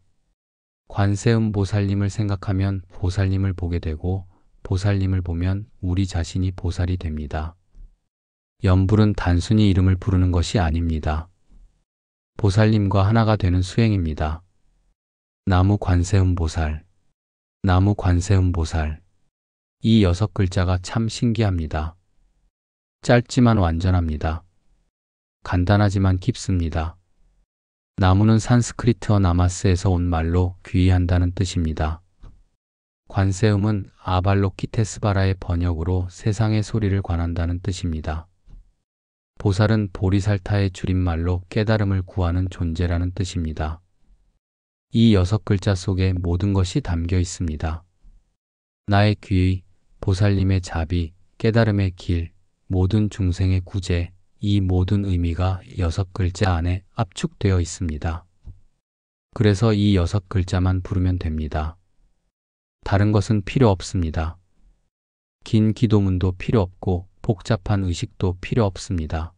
관세음보살님을 생각하면 보살님을 보게 되고 보살님을 보면 우리 자신이 보살이 됩니다. 염불은 단순히 이름을 부르는 것이 아닙니다. 보살님과 하나가 되는 수행입니다. 나무 관세음보살, 나무 관세음보살. 이 6글자가 참 신기합니다. 짧지만 완전합니다. 간단하지만 깊습니다. 나무는 산스크리트어 나마스에서 온 말로 귀의한다는 뜻입니다. 관세음은 아발로키테스바라의 번역으로 세상의 소리를 관한다는 뜻입니다. 보살은 보리살타의 줄임말로 깨달음을 구하는 존재라는 뜻입니다. 이 6글자 속에 모든 것이 담겨 있습니다. 나의 귀의, 보살님의 자비, 깨달음의 길, 모든 중생의 구제, 이 모든 의미가 6글자 안에 압축되어 있습니다. 그래서 이 6글자만 부르면 됩니다. 다른 것은 필요 없습니다. 긴 기도문도 필요 없고 복잡한 의식도 필요 없습니다.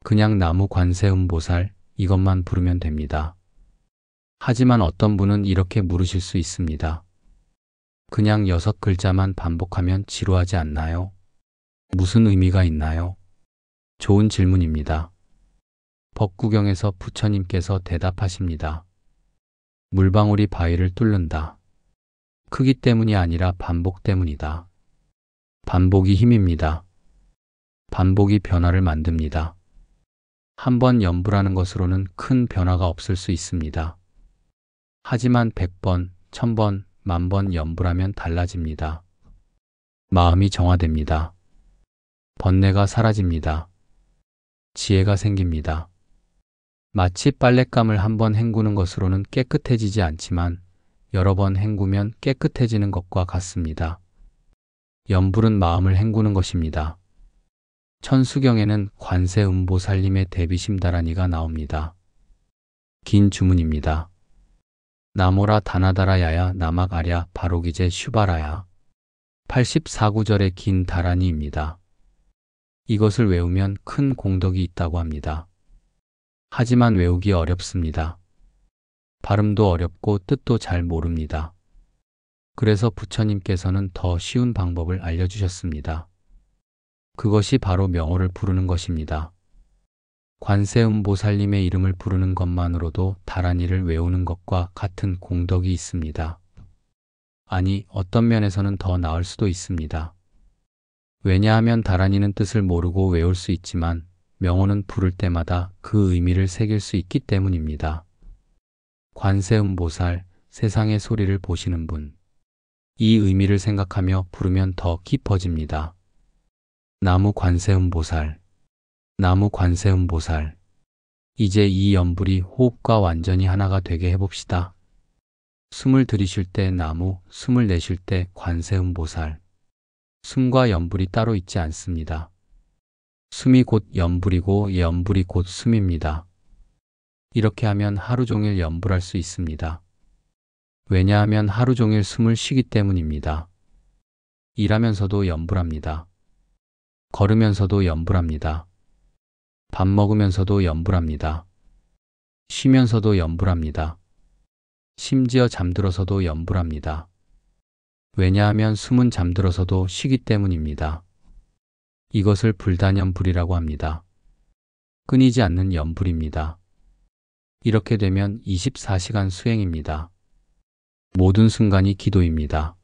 그냥 나무 관세음보살 이것만 부르면 됩니다. 하지만 어떤 분은 이렇게 물으실 수 있습니다. 그냥 6글자만 반복하면 지루하지 않나요? 무슨 의미가 있나요? 좋은 질문입니다. 법구경에서 부처님께서 대답하십니다. 물방울이 바위를 뚫는다. 크기 때문이 아니라 반복 때문이다. 반복이 힘입니다. 반복이 변화를 만듭니다. 한번 염불하는 것으로는 큰 변화가 없을 수 있습니다. 하지만 100번, 1000번, 10,000번 염불하면 달라집니다. 마음이 정화됩니다. 번뇌가 사라집니다. 지혜가 생깁니다. 마치 빨랫감을 한번 헹구는 것으로는 깨끗해지지 않지만 여러 번 헹구면 깨끗해지는 것과 같습니다. 염불은 마음을 헹구는 것입니다. 천수경에는 관세음보살님의 대비심다라니가 나옵니다. 긴 주문입니다. 나모라 다나다라야야 나막아랴 바로기제 슈바라야 84구절의 긴 다라니입니다. 이것을 외우면 큰 공덕이 있다고 합니다. 하지만 외우기 어렵습니다. 발음도 어렵고 뜻도 잘 모릅니다. 그래서 부처님께서는 더 쉬운 방법을 알려주셨습니다. 그것이 바로 명호를 부르는 것입니다. 관세음보살님의 이름을 부르는 것만으로도 다라니를 외우는 것과 같은 공덕이 있습니다. 아니, 어떤 면에서는 더 나을 수도 있습니다. 왜냐하면 다라니는 뜻을 모르고 외울 수 있지만 명호는 부를 때마다 그 의미를 새길 수 있기 때문입니다. 관세음보살, 세상의 소리를 보시는 분. 이 의미를 생각하며 부르면 더 깊어집니다. 나무 관세음보살, 나무 관세음보살. 이제 이 염불이 호흡과 완전히 하나가 되게 해봅시다. 숨을 들이쉴 때 나무, 숨을 내쉴 때 관세음보살. 숨과 염불이 따로 있지 않습니다. 숨이 곧 염불이고 염불이 곧 숨입니다. 이렇게 하면 하루 종일 염불할 수 있습니다. 왜냐하면 하루 종일 숨을 쉬기 때문입니다. 일하면서도 염불합니다. 걸으면서도 염불합니다. 밥 먹으면서도 염불합니다. 쉬면서도 염불합니다. 심지어 잠들어서도 염불합니다. 왜냐하면 숨은 잠들어서도 쉬기 때문입니다. 이것을 불단염불이라고 합니다. 끊이지 않는 염불입니다. 이렇게 되면 24시간 수행입니다. 모든 순간이 기도입니다.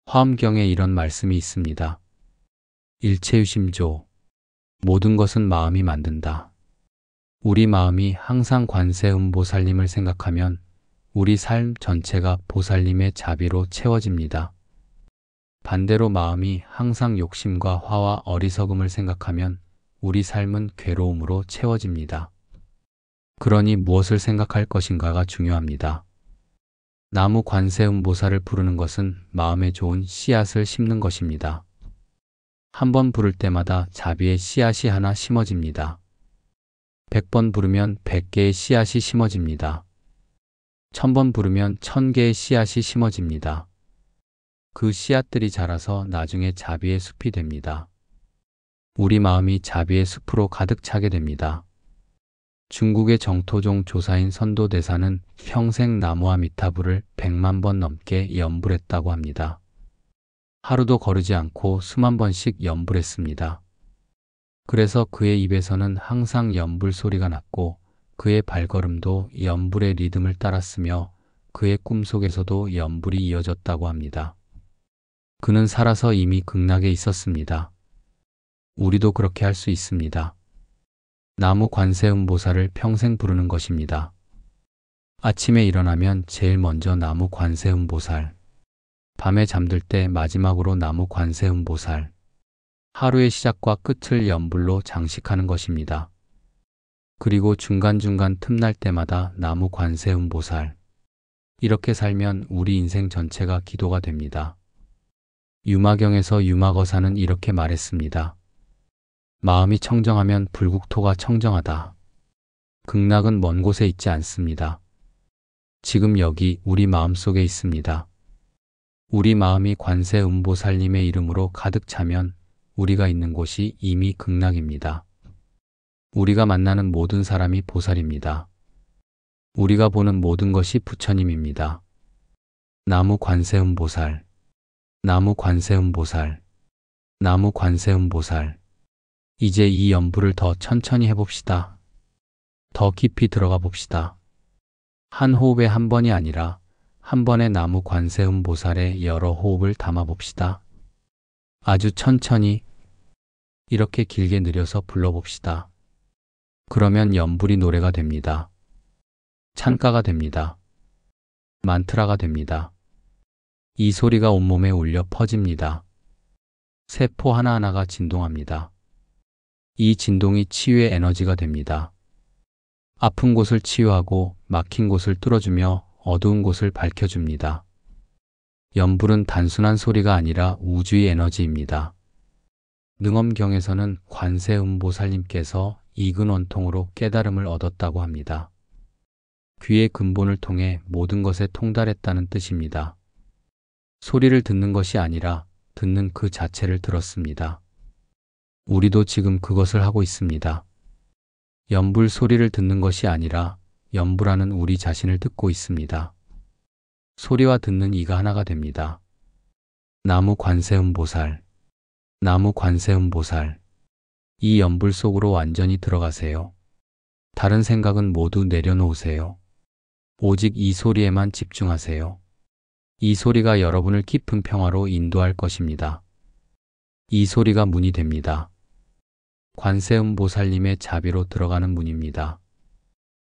화엄경에 이런 말씀이 있습니다. 일체유심조. 모든 것은 마음이 만든다. 우리 마음이 항상 관세음보살님을 생각하면 우리 삶 전체가 보살님의 자비로 채워집니다. 반대로 마음이 항상 욕심과 화와 어리석음을 생각하면 우리 삶은 괴로움으로 채워집니다. 그러니 무엇을 생각할 것인가가 중요합니다. 나무 관세음보살을 부르는 것은 마음에 좋은 씨앗을 심는 것입니다. 한 번 부를 때마다 자비의 씨앗이 하나 심어집니다. 100번 부르면 100개의 씨앗이 심어집니다. 1000번 부르면 1000개의 씨앗이 심어집니다. 그 씨앗들이 자라서 나중에 자비의 숲이 됩니다. 우리 마음이 자비의 숲으로 가득 차게 됩니다. 중국의 정토종 조사인 선도대사는 평생 나무와 미타불을 100만 번 넘게 염불했다고 합니다. 하루도 거르지 않고 수만 번씩 염불했습니다. 그래서 그의 입에서는 항상 염불 소리가 났고 그의 발걸음도 염불의 리듬을 따랐으며 그의 꿈속에서도 염불이 이어졌다고 합니다. 그는 살아서 이미 극락에 있었습니다. 우리도 그렇게 할 수 있습니다. 나무 관세음보살을 평생 부르는 것입니다. 아침에 일어나면 제일 먼저 나무 관세음보살, 밤에 잠들 때 마지막으로 나무 관세음보살, 하루의 시작과 끝을 연불로 장식하는 것입니다. 그리고 중간중간 틈날 때마다 나무 관세음보살. 이렇게 살면 우리 인생 전체가 기도가 됩니다. 유마경에서 유마거사는 이렇게 말했습니다. 마음이 청정하면 불국토가 청정하다. 극락은 먼 곳에 있지 않습니다. 지금 여기 우리 마음속에 있습니다. 우리 마음이 관세음보살님의 이름으로 가득 차면 우리가 있는 곳이 이미 극락입니다. 우리가 만나는 모든 사람이 보살입니다. 우리가 보는 모든 것이 부처님입니다. 나무 관세음보살, 나무 관세음보살, 나무 관세음보살. 이제 이 연불을 더 천천히 해봅시다. 더 깊이 들어가 봅시다. 한 호흡에 한 번이 아니라 한 번의 나무 관세음보살에 여러 호흡을 담아봅시다. 아주 천천히 이렇게 길게 느려서 불러봅시다. 그러면 연불이 노래가 됩니다. 찬가가 됩니다. 만트라가 됩니다. 이 소리가 온몸에 울려 퍼집니다. 세포 하나하나가 진동합니다. 이 진동이 치유의 에너지가 됩니다. 아픈 곳을 치유하고 막힌 곳을 뚫어주며 어두운 곳을 밝혀줍니다. 연불은 단순한 소리가 아니라 우주의 에너지입니다. 능엄경에서는 관세음보살님께서 이근원통으로 깨달음을 얻었다고 합니다. 귀의 근본을 통해 모든 것에 통달했다는 뜻입니다. 소리를 듣는 것이 아니라 듣는 그 자체를 들었습니다. 우리도 지금 그것을 하고 있습니다. 연불 소리를 듣는 것이 아니라 연불하는 우리 자신을 듣고 있습니다. 소리와 듣는 이가 하나가 됩니다. 나무 관세음보살, 나무 관세음보살. 이 연불 속으로 완전히 들어가세요. 다른 생각은 모두 내려놓으세요. 오직 이 소리에만 집중하세요. 이 소리가 여러분을 깊은 평화로 인도할 것입니다. 이 소리가 문이 됩니다. 관세음보살님의 자비로 들어가는 문입니다.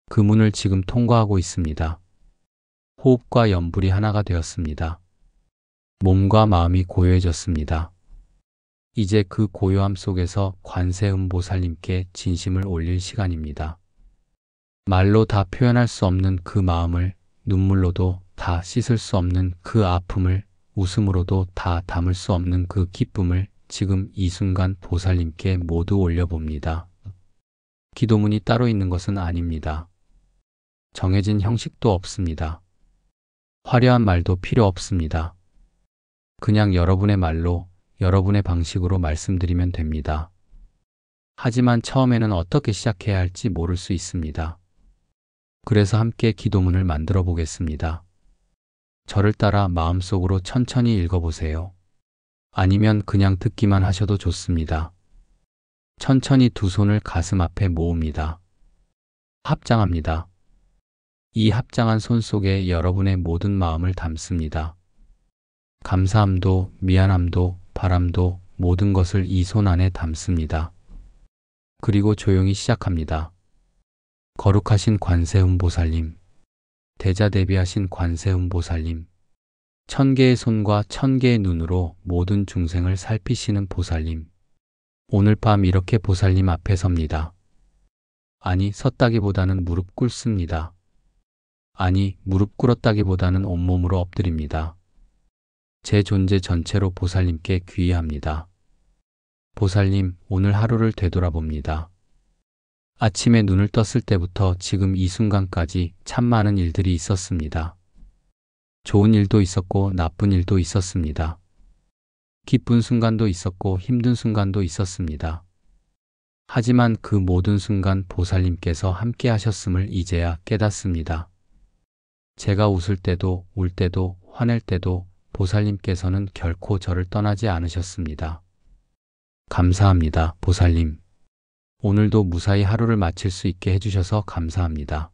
그 문을 지금 통과하고 있습니다. 호흡과 연불이 하나가 되었습니다. 몸과 마음이 고요해졌습니다. 이제 그 고요함 속에서 관세음보살님께 진심을 올릴 시간입니다. 말로 다 표현할 수 없는 그 마음을, 눈물로도 다 씻을 수 없는 그 아픔을, 웃음으로도 다 담을 수 없는 그 기쁨을 지금 이 순간 보살님께 모두 올려봅니다. 기도문이 따로 있는 것은 아닙니다. 정해진 형식도 없습니다. 화려한 말도 필요 없습니다. 그냥 여러분의 말로, 여러분의 방식으로 말씀드리면 됩니다. 하지만 처음에는 어떻게 시작해야 할지 모를 수 있습니다. 그래서 함께 기도문을 만들어 보겠습니다. 저를 따라 마음속으로 천천히 읽어보세요. 아니면 그냥 듣기만 하셔도 좋습니다. 천천히 두 손을 가슴 앞에 모읍니다. 합장합니다. 이 합장한 손 속에 여러분의 모든 마음을 담습니다. 감사함도, 미안함도, 바람도 모든 것을 이 손 안에 담습니다. 그리고 조용히 시작합니다. 거룩하신 관세음보살님, 대자대비하신 관세음보살님, 1000개의 손과 1000개의 눈으로 모든 중생을 살피시는 보살님, 오늘 밤 이렇게 보살님 앞에 섭니다. 아니, 섰다기보다는 무릎 꿇습니다. 아니, 무릎 꿇었다기보다는 온몸으로 엎드립니다. 제 존재 전체로 보살님께 귀의합니다. 보살님, 오늘 하루를 되돌아봅니다. 아침에 눈을 떴을 때부터 지금 이 순간까지 참 많은 일들이 있었습니다. 좋은 일도 있었고 나쁜 일도 있었습니다. 기쁜 순간도 있었고 힘든 순간도 있었습니다. 하지만 그 모든 순간 보살님께서 함께 하셨음을 이제야 깨닫습니다. 제가 웃을 때도 울 때도 화낼 때도 보살님께서는 결코 저를 떠나지 않으셨습니다. 감사합니다, 보살님. 오늘도 무사히 하루를 마칠 수 있게 해주셔서 감사합니다.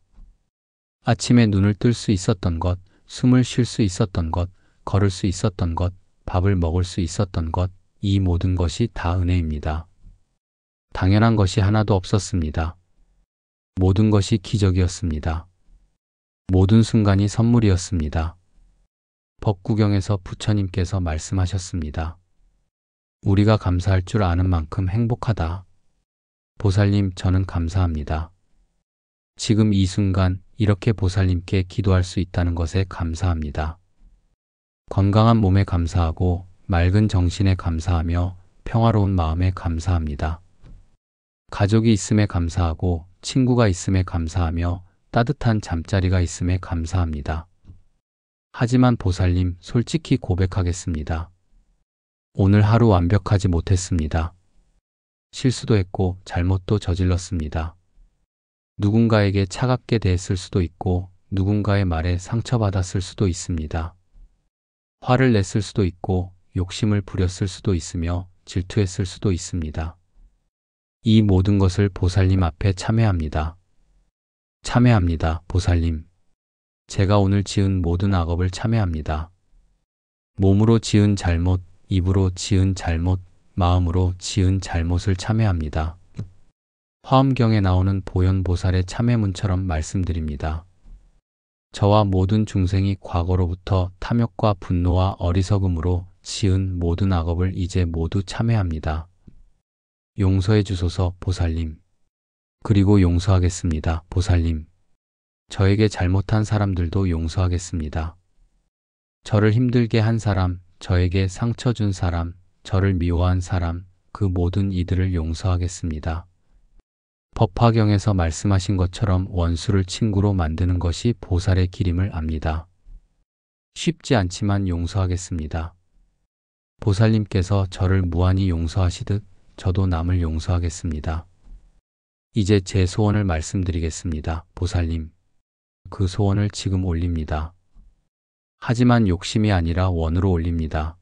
아침에 눈을 뜰 수 있었던 것, 숨을 쉴 수 있었던 것, 걸을 수 있었던 것, 밥을 먹을 수 있었던 것, 이 모든 것이 다 은혜입니다. 당연한 것이 하나도 없었습니다. 모든 것이 기적이었습니다. 모든 순간이 선물이었습니다. 법구경에서 부처님께서 말씀하셨습니다. 우리가 감사할 줄 아는 만큼 행복하다. 보살님, 저는 감사합니다. 지금 이 순간 이렇게 보살님께 기도할 수 있다는 것에 감사합니다. 건강한 몸에 감사하고 맑은 정신에 감사하며 평화로운 마음에 감사합니다. 가족이 있음에 감사하고 친구가 있음에 감사하며 따뜻한 잠자리가 있음에 감사합니다. 하지만 보살님, 솔직히 고백하겠습니다. 오늘 하루 완벽하지 못했습니다. 실수도 했고 잘못도 저질렀습니다. 누군가에게 차갑게 대했을 수도 있고 누군가의 말에 상처받았을 수도 있습니다. 화를 냈을 수도 있고 욕심을 부렸을 수도 있으며 질투했을 수도 있습니다. 이 모든 것을 보살님 앞에 참회합니다. 참회합니다, 보살님. 제가 오늘 지은 모든 악업을 참회합니다. 몸으로 지은 잘못, 입으로 지은 잘못, 마음으로 지은 잘못을 참회합니다. 화엄경에 나오는 보현보살의 참회문처럼 말씀드립니다. 저와 모든 중생이 과거로부터 탐욕과 분노와 어리석음으로 지은 모든 악업을 이제 모두 참회합니다. 용서해 주소서, 보살님. 그리고 용서하겠습니다, 보살님. 저에게 잘못한 사람들도 용서하겠습니다. 저를 힘들게 한 사람, 저에게 상처 준 사람, 저를 미워한 사람, 그 모든 이들을 용서하겠습니다. 법화경에서 말씀하신 것처럼 원수를 친구로 만드는 것이 보살의 길임을 압니다. 쉽지 않지만 용서하겠습니다. 보살님께서 저를 무한히 용서하시듯 저도 남을 용서하겠습니다. 이제 제 소원을 말씀드리겠습니다, 보살님. 그 소원을 지금 올립니다. 하지만 욕심이 아니라 원으로 올립니다.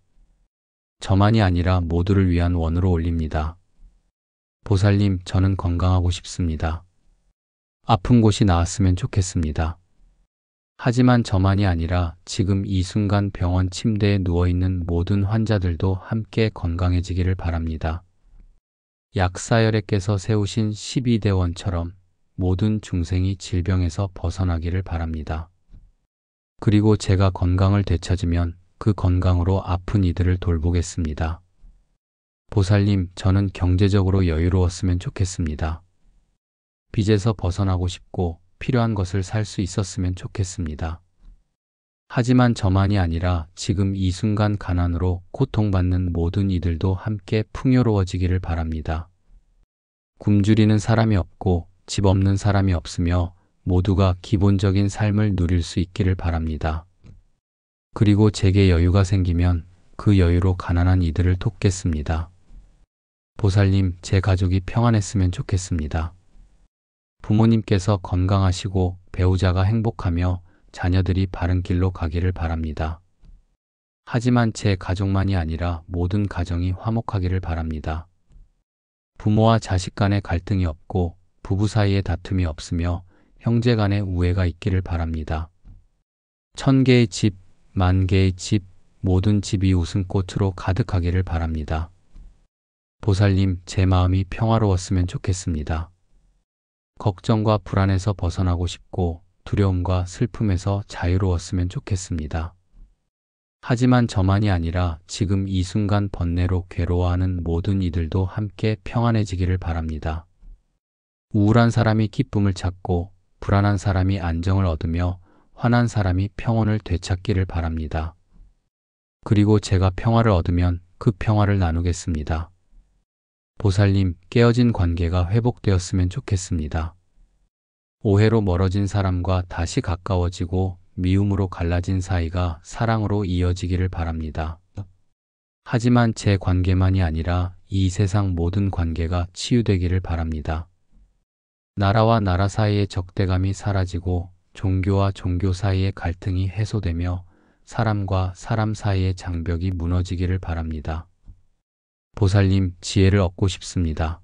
저만이 아니라 모두를 위한 원으로 올립니다. 보살님, 저는 건강하고 싶습니다. 아픈 곳이 나았으면 좋겠습니다. 하지만 저만이 아니라 지금 이 순간 병원 침대에 누워있는 모든 환자들도 함께 건강해지기를 바랍니다. 약사열애께서 세우신 12대원처럼 모든 중생이 질병에서 벗어나기를 바랍니다. 그리고 제가 건강을 되찾으면 그 건강으로 아픈 이들을 돌보겠습니다. 보살님, 저는 경제적으로 여유로웠으면 좋겠습니다. 빚에서 벗어나고 싶고 필요한 것을 살 수 있었으면 좋겠습니다. 하지만 저만이 아니라 지금 이 순간 가난으로 고통받는 모든 이들도 함께 풍요로워지기를 바랍니다. 굶주리는 사람이 없고 집 없는 사람이 없으며 모두가 기본적인 삶을 누릴 수 있기를 바랍니다. 그리고 제게 여유가 생기면 그 여유로 가난한 이들을 돕겠습니다. 보살님, 제 가족이 평안했으면 좋겠습니다. 부모님께서 건강하시고 배우자가 행복하며 자녀들이 바른 길로 가기를 바랍니다. 하지만 제 가족만이 아니라 모든 가정이 화목하기를 바랍니다. 부모와 자식 간의 갈등이 없고 부부 사이에 다툼이 없으며 형제 간의 우애가 있기를 바랍니다. 1000개의 집, 10,000개의 집, 모든 집이 웃음꽃으로 가득하기를 바랍니다. 보살님, 제 마음이 평화로웠으면 좋겠습니다. 걱정과 불안에서 벗어나고 싶고 두려움과 슬픔에서 자유로웠으면 좋겠습니다. 하지만 저만이 아니라 지금 이 순간 번뇌로 괴로워하는 모든 이들도 함께 평안해지기를 바랍니다. 우울한 사람이 기쁨을 찾고 불안한 사람이 안정을 얻으며 화난 사람이 평온을 되찾기를 바랍니다. 그리고 제가 평화를 얻으면 그 평화를 나누겠습니다. 보살님, 깨어진 관계가 회복되었으면 좋겠습니다. 오해로 멀어진 사람과 다시 가까워지고 미움으로 갈라진 사이가 사랑으로 이어지기를 바랍니다. 하지만 제 관계만이 아니라 이 세상 모든 관계가 치유되기를 바랍니다. 나라와 나라 사이의 적대감이 사라지고 종교와 종교 사이의 갈등이 해소되며 사람과 사람 사이의 장벽이 무너지기를 바랍니다. 보살님, 지혜를 얻고 싶습니다.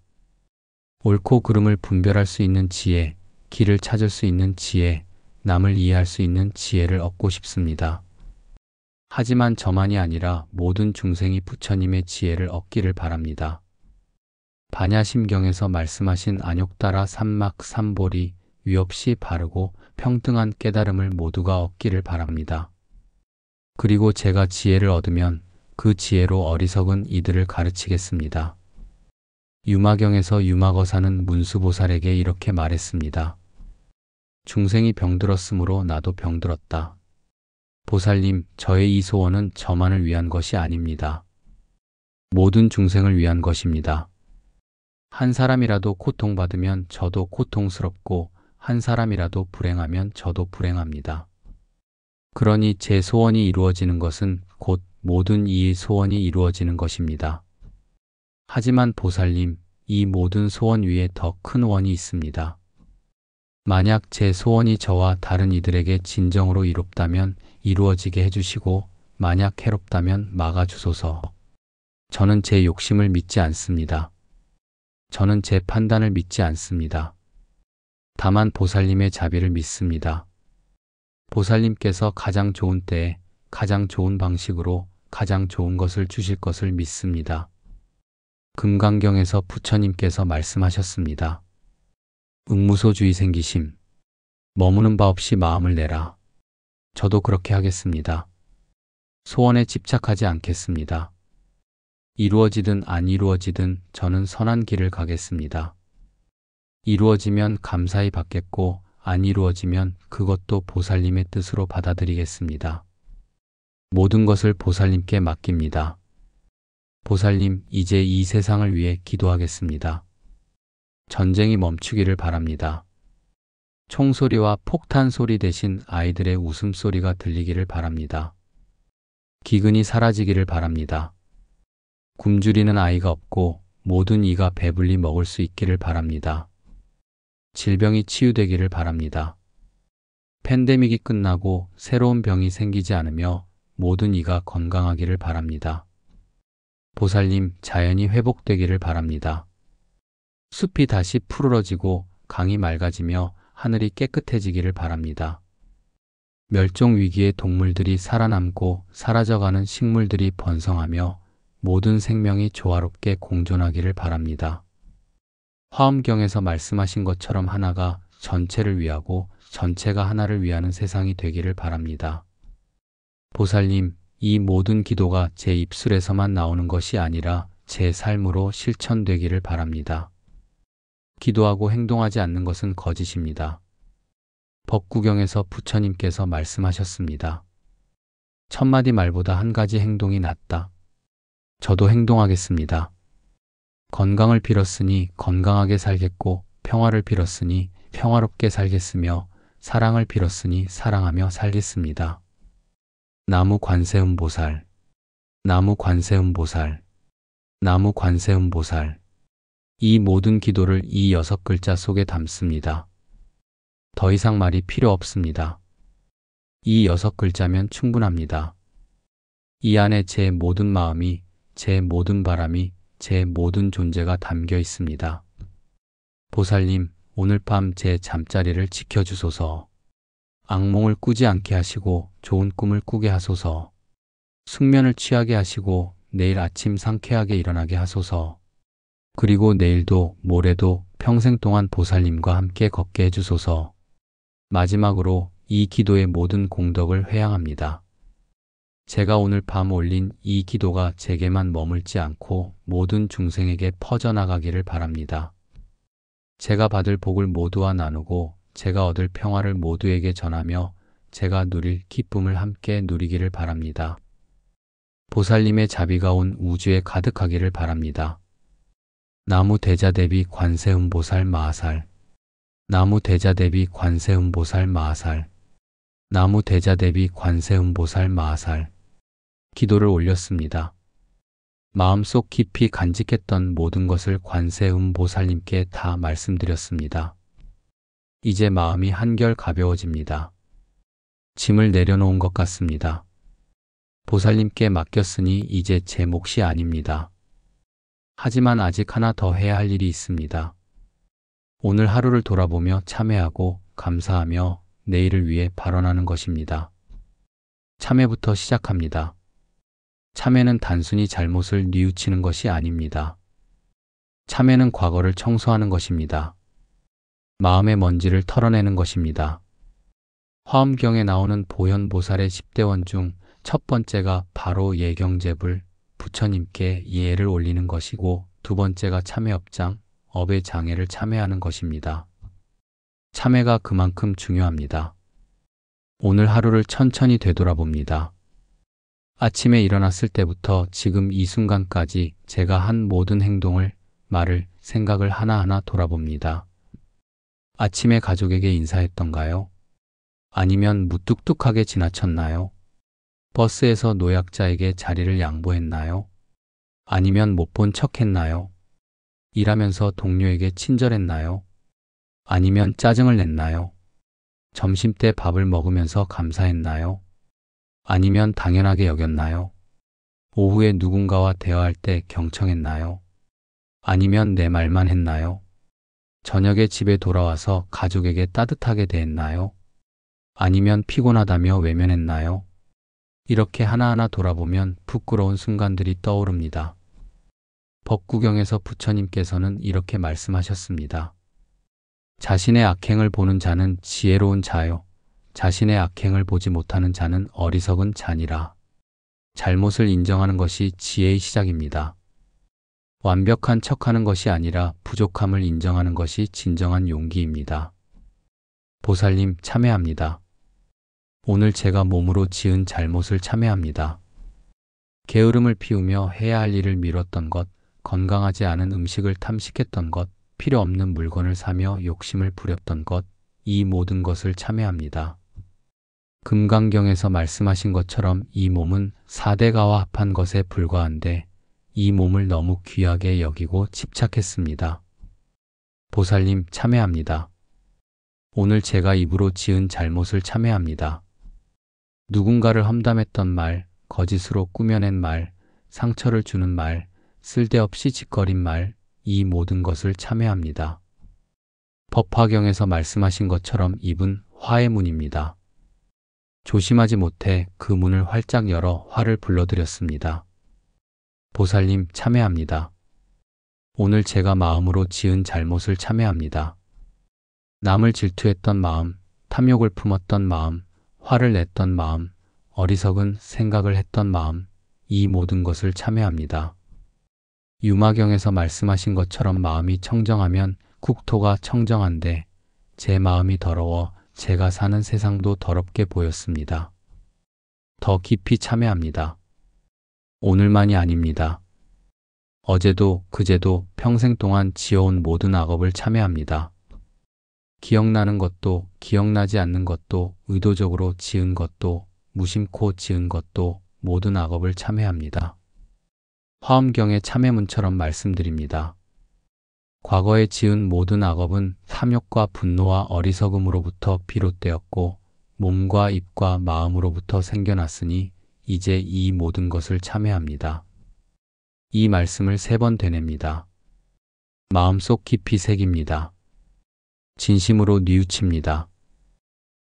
옳고 그름을 분별할 수 있는 지혜, 길을 찾을 수 있는 지혜, 남을 이해할 수 있는 지혜를 얻고 싶습니다. 하지만 저만이 아니라 모든 중생이 부처님의 지혜를 얻기를 바랍니다. 반야심경에서 말씀하신 안욕따라 삼막 삼보리 위없이 바르고 평등한 깨달음을 모두가 얻기를 바랍니다. 그리고 제가 지혜를 얻으면 그 지혜로 어리석은 이들을 가르치겠습니다. 유마경에서 유마거사는 문수보살에게 이렇게 말했습니다. 중생이 병들었으므로 나도 병들었다. 보살님, 저의 이 소원은 저만을 위한 것이 아닙니다. 모든 중생을 위한 것입니다. 한 사람이라도 고통받으면 저도 고통스럽고 한 사람이라도 불행하면 저도 불행합니다. 그러니 제 소원이 이루어지는 것은 곧 모든 이의 소원이 이루어지는 것입니다. 하지만 보살님, 이 모든 소원 위에 더 큰 원이 있습니다. 만약 제 소원이 저와 다른 이들에게 진정으로 이롭다면 이루어지게 해주시고 만약 해롭다면 막아주소서. 저는 제 욕심을 믿지 않습니다. 저는 제 판단을 믿지 않습니다. 다만 보살님의 자비를 믿습니다. 보살님께서 가장 좋은 때에 가장 좋은 방식으로 가장 좋은 것을 주실 것을 믿습니다. 금강경에서 부처님께서 말씀하셨습니다. 응무소주의 생기심, 머무는 바 없이 마음을 내라. 저도 그렇게 하겠습니다. 소원에 집착하지 않겠습니다. 이루어지든 안 이루어지든 저는 선한 길을 가겠습니다. 이루어지면 감사히 받겠고 안 이루어지면 그것도 보살님의 뜻으로 받아들이겠습니다. 모든 것을 보살님께 맡깁니다. 보살님, 이제 이 세상을 위해 기도하겠습니다. 전쟁이 멈추기를 바랍니다. 총소리와 폭탄 소리 대신 아이들의 웃음소리가 들리기를 바랍니다. 기근이 사라지기를 바랍니다. 굶주리는 아이가 없고 모든 이가 배불리 먹을 수 있기를 바랍니다. 질병이 치유되기를 바랍니다. 팬데믹이 끝나고 새로운 병이 생기지 않으며 모든 이가 건강하기를 바랍니다. 보살님, 자연이 회복되기를 바랍니다. 숲이 다시 푸르러지고 강이 맑아지며 하늘이 깨끗해지기를 바랍니다. 멸종 위기의 동물들이 살아남고 사라져가는 식물들이 번성하며 모든 생명이 조화롭게 공존하기를 바랍니다. 화엄경에서 말씀하신 것처럼 하나가 전체를 위하고 전체가 하나를 위하는 세상이 되기를 바랍니다. 보살님, 이 모든 기도가 제 입술에서만 나오는 것이 아니라 제 삶으로 실천되기를 바랍니다. 기도하고 행동하지 않는 것은 거짓입니다. 법구경에서 부처님께서 말씀하셨습니다. 천마디 말보다 한 가지 행동이 낫다. 저도 행동하겠습니다. 건강을 빌었으니 건강하게 살겠고 평화를 빌었으니 평화롭게 살겠으며 사랑을 빌었으니 사랑하며 살겠습니다. 나무 관세음보살, 나무 관세음보살, 나무 관세음보살. 이 모든 기도를 이 6글자 속에 담습니다. 더 이상 말이 필요 없습니다. 이 6글자면 충분합니다. 이 안에 제 모든 마음이, 제 모든 바람이, 제 모든 존재가 담겨 있습니다. 보살님, 오늘 밤 제 잠자리를 지켜주소서. 악몽을 꾸지 않게 하시고 좋은 꿈을 꾸게 하소서. 숙면을 취하게 하시고 내일 아침 상쾌하게 일어나게 하소서. 그리고 내일도 모레도 평생 동안 보살님과 함께 걷게 해주소서. 마지막으로 이 기도의 모든 공덕을 회양합니다. 제가 오늘 밤 올린 이 기도가 제게만 머물지 않고 모든 중생에게 퍼져나가기를 바랍니다. 제가 받을 복을 모두와 나누고 제가 얻을 평화를 모두에게 전하며 제가 누릴 기쁨을 함께 누리기를 바랍니다. 보살님의 자비가 온 우주에 가득하기를 바랍니다. 나무 대자대비 관세음보살 마하살, 나무 대자대비 관세음보살 마하살, 나무 대자대비 관세음보살 마하살. 기도를 올렸습니다. 마음속 깊이 간직했던 모든 것을 관세음보살님께 다 말씀드렸습니다. 이제 마음이 한결 가벼워집니다. 짐을 내려놓은 것 같습니다. 보살님께 맡겼으니 이제 제 몫이 아닙니다. 하지만 아직 하나 더 해야 할 일이 있습니다. 오늘 하루를 돌아보며 참회하고 감사하며 내일을 위해 발언하는 것입니다. 참회부터 시작합니다. 참회는 단순히 잘못을 뉘우치는 것이 아닙니다. 참회는 과거를 청소하는 것입니다. 마음의 먼지를 털어내는 것입니다. 화엄경에 나오는 보현보살의 10대원 중 첫 번째가 바로 예경제불, 부처님께 예를 올리는 것이고, 두 번째가 참회업장, 업의 장애를 참회하는 것입니다. 참회가 그만큼 중요합니다. 오늘 하루를 천천히 되돌아봅니다. 아침에 일어났을 때부터 지금 이 순간까지 제가 한 모든 행동을, 말을, 생각을 하나하나 돌아봅니다. 아침에 가족에게 인사했던가요? 아니면 무뚝뚝하게 지나쳤나요? 버스에서 노약자에게 자리를 양보했나요? 아니면 못 본 척했나요? 일하면서 동료에게 친절했나요? 아니면 짜증을 냈나요? 점심때 밥을 먹으면서 감사했나요? 아니면 당연하게 여겼나요? 오후에 누군가와 대화할 때 경청했나요? 아니면 내 말만 했나요? 저녁에 집에 돌아와서 가족에게 따뜻하게 대했나요? 아니면 피곤하다며 외면했나요? 이렇게 하나하나 돌아보면 부끄러운 순간들이 떠오릅니다. 법구경에서 부처님께서는 이렇게 말씀하셨습니다. 자신의 악행을 보는 자는 지혜로운 자요. 자신의 악행을 보지 못하는 자는 어리석은 자니라. 잘못을 인정하는 것이 지혜의 시작입니다. 완벽한 척하는 것이 아니라 부족함을 인정하는 것이 진정한 용기입니다. 보살님, 참회합니다. 오늘 제가 몸으로 지은 잘못을 참회합니다. 게으름을 피우며 해야 할 일을 미뤘던 것, 건강하지 않은 음식을 탐식했던 것, 필요 없는 물건을 사며 욕심을 부렸던 것, 이 모든 것을 참회합니다. 금강경에서 말씀하신 것처럼 이 몸은 4대가와 합한 것에 불과한데 이 몸을 너무 귀하게 여기고 집착했습니다. 보살님, 참회합니다. 오늘 제가 입으로 지은 잘못을 참회합니다. 누군가를 험담했던 말, 거짓으로 꾸며낸 말, 상처를 주는 말, 쓸데없이 짓거린 말, 이 모든 것을 참회합니다. 법화경에서 말씀하신 것처럼 입은 화의 문입니다. 조심하지 못해 그 문을 활짝 열어 화를 불러들였습니다. 보살님, 참회합니다. 오늘 제가 마음으로 지은 잘못을 참회합니다. 남을 질투했던 마음, 탐욕을 품었던 마음, 화를 냈던 마음, 어리석은 생각을 했던 마음, 이 모든 것을 참회합니다. 유마경에서 말씀하신 것처럼 마음이 청정하면 국토가 청정한데 제 마음이 더러워 제가 사는 세상도 더럽게 보였습니다. 더 깊이 참회합니다. 오늘만이 아닙니다. 어제도 그제도 평생 동안 지어온 모든 악업을 참회합니다. 기억나는 것도 기억나지 않는 것도 의도적으로 지은 것도 무심코 지은 것도 모든 악업을 참회합니다. 화엄경의 참회문처럼 말씀드립니다. 과거에 지은 모든 악업은 탐욕과 분노와 어리석음으로부터 비롯되었고 몸과 입과 마음으로부터 생겨났으니 이제 이 모든 것을 참회합니다. 이 말씀을 3번 되냅니다. 마음속 깊이 새깁니다. 진심으로 뉘우칩니다.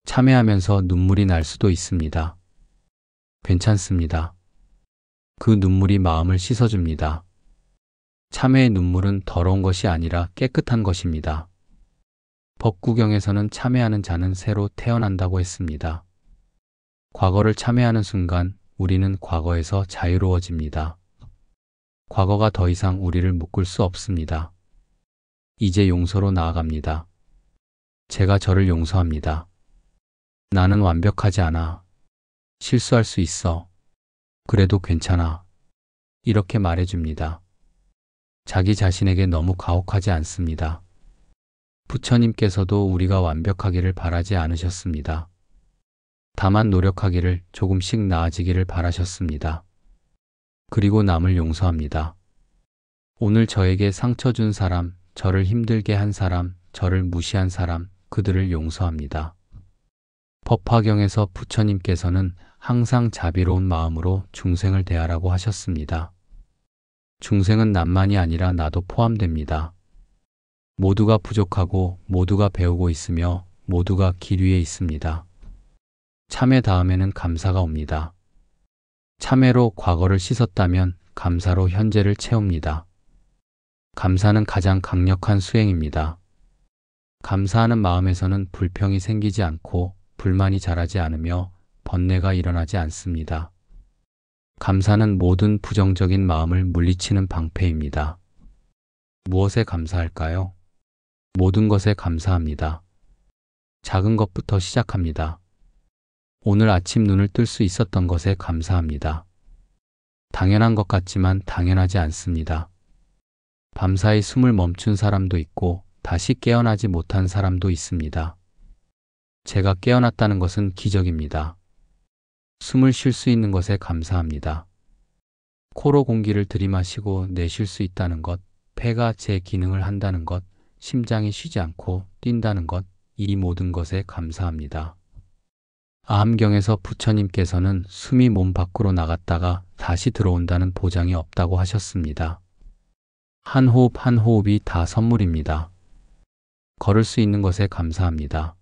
참회하면서 눈물이 날 수도 있습니다. 괜찮습니다. 그 눈물이 마음을 씻어줍니다. 참회의 눈물은 더러운 것이 아니라 깨끗한 것입니다. 법구경에서는 참회하는 자는 새로 태어난다고 했습니다. 과거를 참회하는 순간 우리는 과거에서 자유로워집니다. 과거가 더 이상 우리를 묶을 수 없습니다. 이제 용서로 나아갑니다. 제가 저를 용서합니다. 나는 완벽하지 않아. 실수할 수 있어. 그래도 괜찮아. 이렇게 말해줍니다. 자기 자신에게 너무 가혹하지 않습니다. 부처님께서도 우리가 완벽하기를 바라지 않으셨습니다. 다만 노력하기를, 조금씩 나아지기를 바라셨습니다. 그리고 남을 용서합니다. 오늘 저에게 상처 준 사람, 저를 힘들게 한 사람, 저를 무시한 사람, 그들을 용서합니다. 법화경에서 부처님께서는 항상 자비로운 마음으로 중생을 대하라고 하셨습니다. 중생은 남만이 아니라 나도 포함됩니다. 모두가 부족하고 모두가 배우고 있으며 모두가 길 위에 있습니다. 참회 다음에는 감사가 옵니다. 참회로 과거를 씻었다면 감사로 현재를 채웁니다. 감사는 가장 강력한 수행입니다. 감사하는 마음에서는 불평이 생기지 않고 불만이 자라지 않으며 번뇌가 일어나지 않습니다. 감사는 모든 부정적인 마음을 물리치는 방패입니다. 무엇에 감사할까요? 모든 것에 감사합니다. 작은 것부터 시작합니다. 오늘 아침 눈을 뜰 수 있었던 것에 감사합니다. 당연한 것 같지만 당연하지 않습니다. 밤사이 숨을 멈춘 사람도 있고 다시 깨어나지 못한 사람도 있습니다. 제가 깨어났다는 것은 기적입니다. 숨을 쉴 수 있는 것에 감사합니다. 코로 공기를 들이마시고 내쉴 수 있다는 것, 폐가 제 기능을 한다는 것, 심장이 쉬지 않고 뛴다는 것, 이 모든 것에 감사합니다. 아함경에서 부처님께서는 숨이 몸 밖으로 나갔다가 다시 들어온다는 보장이 없다고 하셨습니다. 한 호흡 한 호흡이 다 선물입니다. 걸을 수 있는 것에 감사합니다.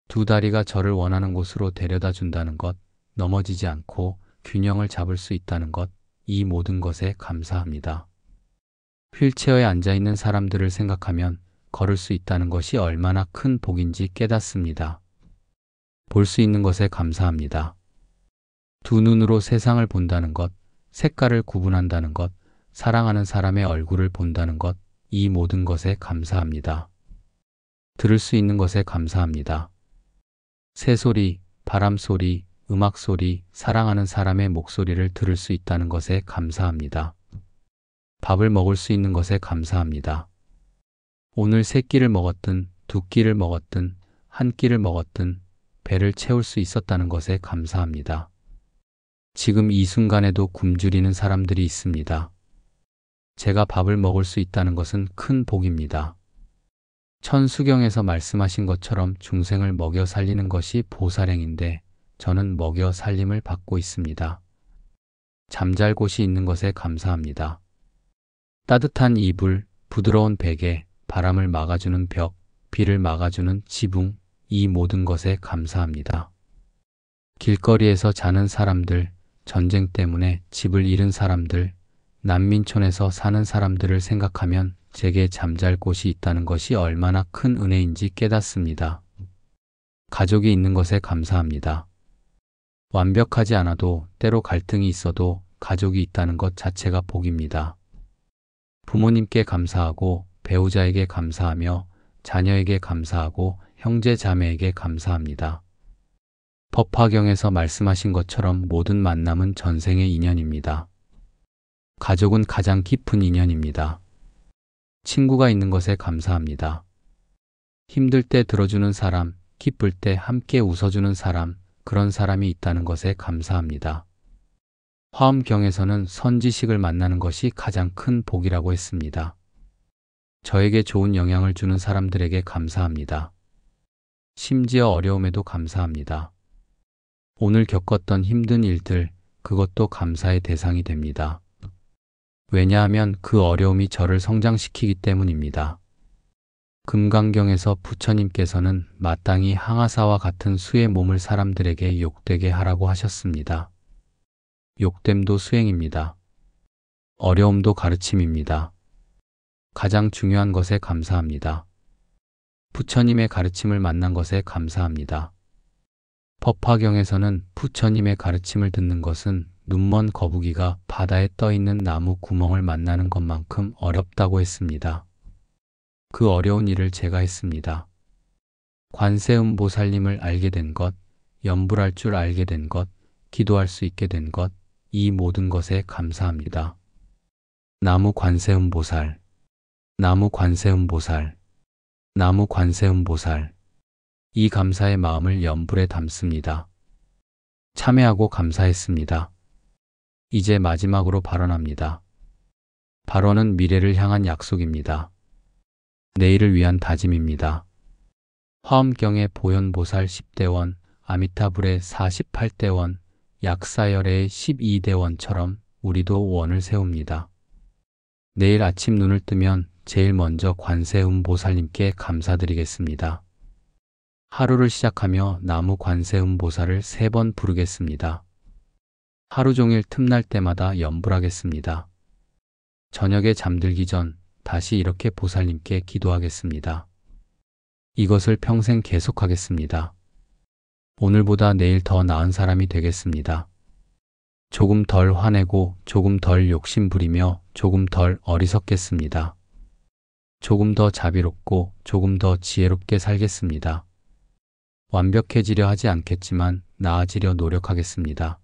두 다리가 저를 원하는 곳으로 데려다 준다는 것, 넘어지지 않고 균형을 잡을 수 있다는 것, 이 모든 것에 감사합니다. 휠체어에 앉아있는 사람들을 생각하면 걸을 수 있다는 것이 얼마나 큰 복인지 깨닫습니다. 볼 수 있는 것에 감사합니다. 두 눈으로 세상을 본다는 것, 색깔을 구분한다는 것, 사랑하는 사람의 얼굴을 본다는 것, 이 모든 것에 감사합니다. 들을 수 있는 것에 감사합니다. 새소리, 바람소리, 음악소리, 사랑하는 사람의 목소리를 들을 수 있다는 것에 감사합니다. 밥을 먹을 수 있는 것에 감사합니다. 오늘 세 끼를 먹었든 두 끼를 먹었든 한 끼를 먹었든 배를 채울 수 있었다는 것에 감사합니다. 지금 이 순간에도 굶주리는 사람들이 있습니다. 제가 밥을 먹을 수 있다는 것은 큰 복입니다. 천수경에서 말씀하신 것처럼 중생을 먹여 살리는 것이 보살행인데 저는 먹여 살림을 받고 있습니다. 잠잘 곳이 있는 것에 감사합니다. 따뜻한 이불, 부드러운 베개, 바람을 막아주는 벽, 비를 막아주는 지붕, 이 모든 것에 감사합니다. 길거리에서 자는 사람들, 전쟁 때문에 집을 잃은 사람들, 난민촌에서 사는 사람들을 생각하면 제게 잠잘 곳이 있다는 것이 얼마나 큰 은혜인지 깨닫습니다. 가족이 있는 것에 감사합니다. 완벽하지 않아도 때로 갈등이 있어도 가족이 있다는 것 자체가 복입니다. 부모님께 감사하고 배우자에게 감사하며 자녀에게 감사하고 형제 자매에게 감사합니다. 법화경에서 말씀하신 것처럼 모든 만남은 전생의 인연입니다. 가족은 가장 깊은 인연입니다. 친구가 있는 것에 감사합니다. 힘들 때 들어주는 사람, 기쁠 때 함께 웃어주는 사람, 그런 사람이 있다는 것에 감사합니다. 화엄경에서는 선지식을 만나는 것이 가장 큰 복이라고 했습니다. 저에게 좋은 영향을 주는 사람들에게 감사합니다. 심지어 어려움에도 감사합니다. 오늘 겪었던 힘든 일들, 그것도 감사의 대상이 됩니다. 왜냐하면 그 어려움이 저를 성장시키기 때문입니다. 금강경에서 부처님께서는 마땅히 항아사와 같은 수의 몸을 사람들에게 욕되게 하라고 하셨습니다. 욕됨도 수행입니다. 어려움도 가르침입니다. 가장 중요한 것에 감사합니다. 부처님의 가르침을 만난 것에 감사합니다. 법화경에서는 부처님의 가르침을 듣는 것은 눈먼 거북이가 바다에 떠있는 나무 구멍을 만나는 것만큼 어렵다고 했습니다. 그 어려운 일을 제가 했습니다. 관세음보살님을 알게 된 것, 염불할 줄 알게 된 것, 기도할 수 있게 된 것, 이 모든 것에 감사합니다. 나무 관세음보살, 나무 관세음보살, 나무 관세음보살. 이 감사의 마음을 염불에 담습니다. 참회하고 감사했습니다. 이제 마지막으로 발언합니다. 발언은 미래를 향한 약속입니다. 내일을 위한 다짐입니다. 화엄경의 보현보살 10대원, 아미타불의 48대원, 약사열의 12대원처럼 우리도 원을 세웁니다. 내일 아침 눈을 뜨면 제일 먼저 관세음보살님께 감사드리겠습니다. 하루를 시작하며 나무 관세음보살을 3번 부르겠습니다. 하루 종일 틈날 때마다 염불하겠습니다. 저녁에 잠들기 전 다시 이렇게 보살님께 기도하겠습니다. 이것을 평생 계속하겠습니다. 오늘보다 내일 더 나은 사람이 되겠습니다. 조금 덜 화내고 조금 덜 욕심 부리며 조금 덜 어리석겠습니다. 조금 더 자비롭고 조금 더 지혜롭게 살겠습니다. 완벽해지려 하지 않겠지만 나아지려 노력하겠습니다.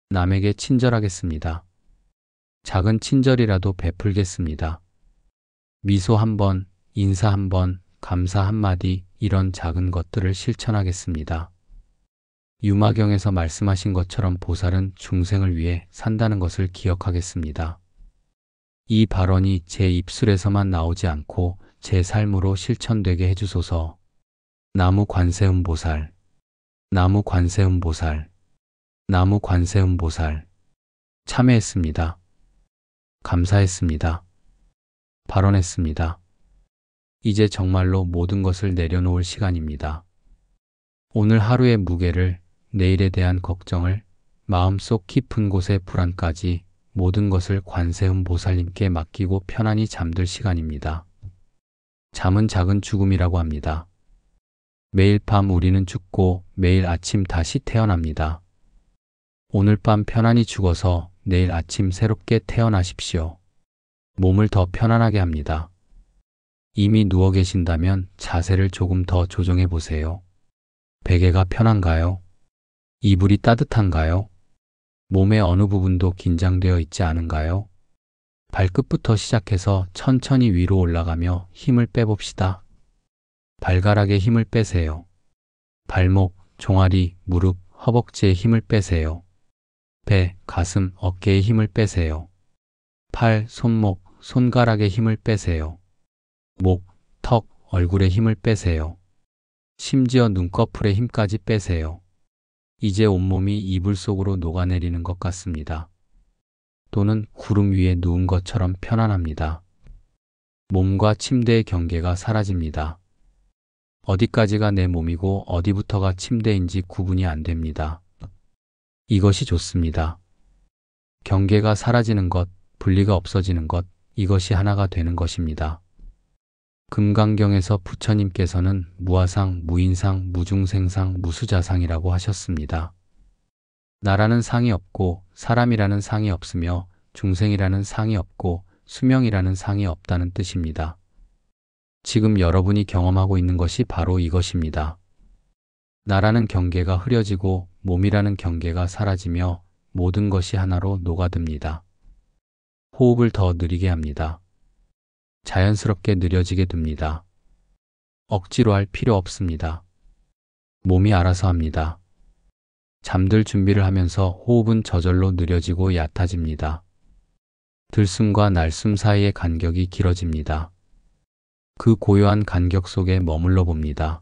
남에게 친절하겠습니다. 작은 친절이라도 베풀겠습니다. 미소 한 번, 인사 한 번, 감사 한마디 이런 작은 것들을 실천하겠습니다. 유마경에서 말씀하신 것처럼 보살은 중생을 위해 산다는 것을 기억하겠습니다. 이 발언이 제 입술에서만 나오지 않고 제 삶으로 실천되게 해주소서. 나무 관세음보살, 나무 관세음보살, 나무 관세음보살. 참회했습니다. 감사했습니다. 발언했습니다. 이제 정말로 모든 것을 내려놓을 시간입니다. 오늘 하루의 무게를, 내일에 대한 걱정을, 마음속 깊은 곳의 불안까지 모든 것을 관세음 보살님께 맡기고 편안히 잠들 시간입니다. 잠은 작은 죽음이라고 합니다. 매일 밤 우리는 죽고 매일 아침 다시 태어납니다. 오늘 밤 편안히 죽어서 내일 아침 새롭게 태어나십시오. 몸을 더 편안하게 합니다. 이미 누워 계신다면 자세를 조금 더 조정해 보세요. 베개가 편한가요? 이불이 따뜻한가요? 몸의 어느 부분도 긴장되어 있지 않은가요? 발끝부터 시작해서 천천히 위로 올라가며 힘을 빼봅시다. 발가락에 힘을 빼세요. 발목, 종아리, 무릎, 허벅지에 힘을 빼세요. 배, 가슴, 어깨에 힘을 빼세요. 팔, 손목, 손가락에 힘을 빼세요. 목, 턱, 얼굴에 힘을 빼세요. 심지어 눈꺼풀에 힘까지 빼세요. 이제 온몸이 이불 속으로 녹아내리는 것 같습니다. 또는 구름 위에 누운 것처럼 편안합니다. 몸과 침대의 경계가 사라집니다. 어디까지가 내 몸이고 어디부터가 침대인지 구분이 안 됩니다. 이것이 좋습니다. 경계가 사라지는 것, 분리가 없어지는 것, 이것이 하나가 되는 것입니다. 금강경에서 부처님께서는 무아상, 무인상, 무중생상, 무수자상이라고 하셨습니다. 나라는 상이 없고 사람이라는 상이 없으며 중생이라는 상이 없고 수명이라는 상이 없다는 뜻입니다. 지금 여러분이 경험하고 있는 것이 바로 이것입니다. 나라는 경계가 흐려지고 몸이라는 경계가 사라지며 모든 것이 하나로 녹아듭니다. 호흡을 더 느리게 합니다. 자연스럽게 느려지게 둡니다. 억지로 할 필요 없습니다. 몸이 알아서 합니다. 잠들 준비를 하면서 호흡은 저절로 느려지고 얕아집니다. 들숨과 날숨 사이의 간격이 길어집니다. 그 고요한 간격 속에 머물러 봅니다.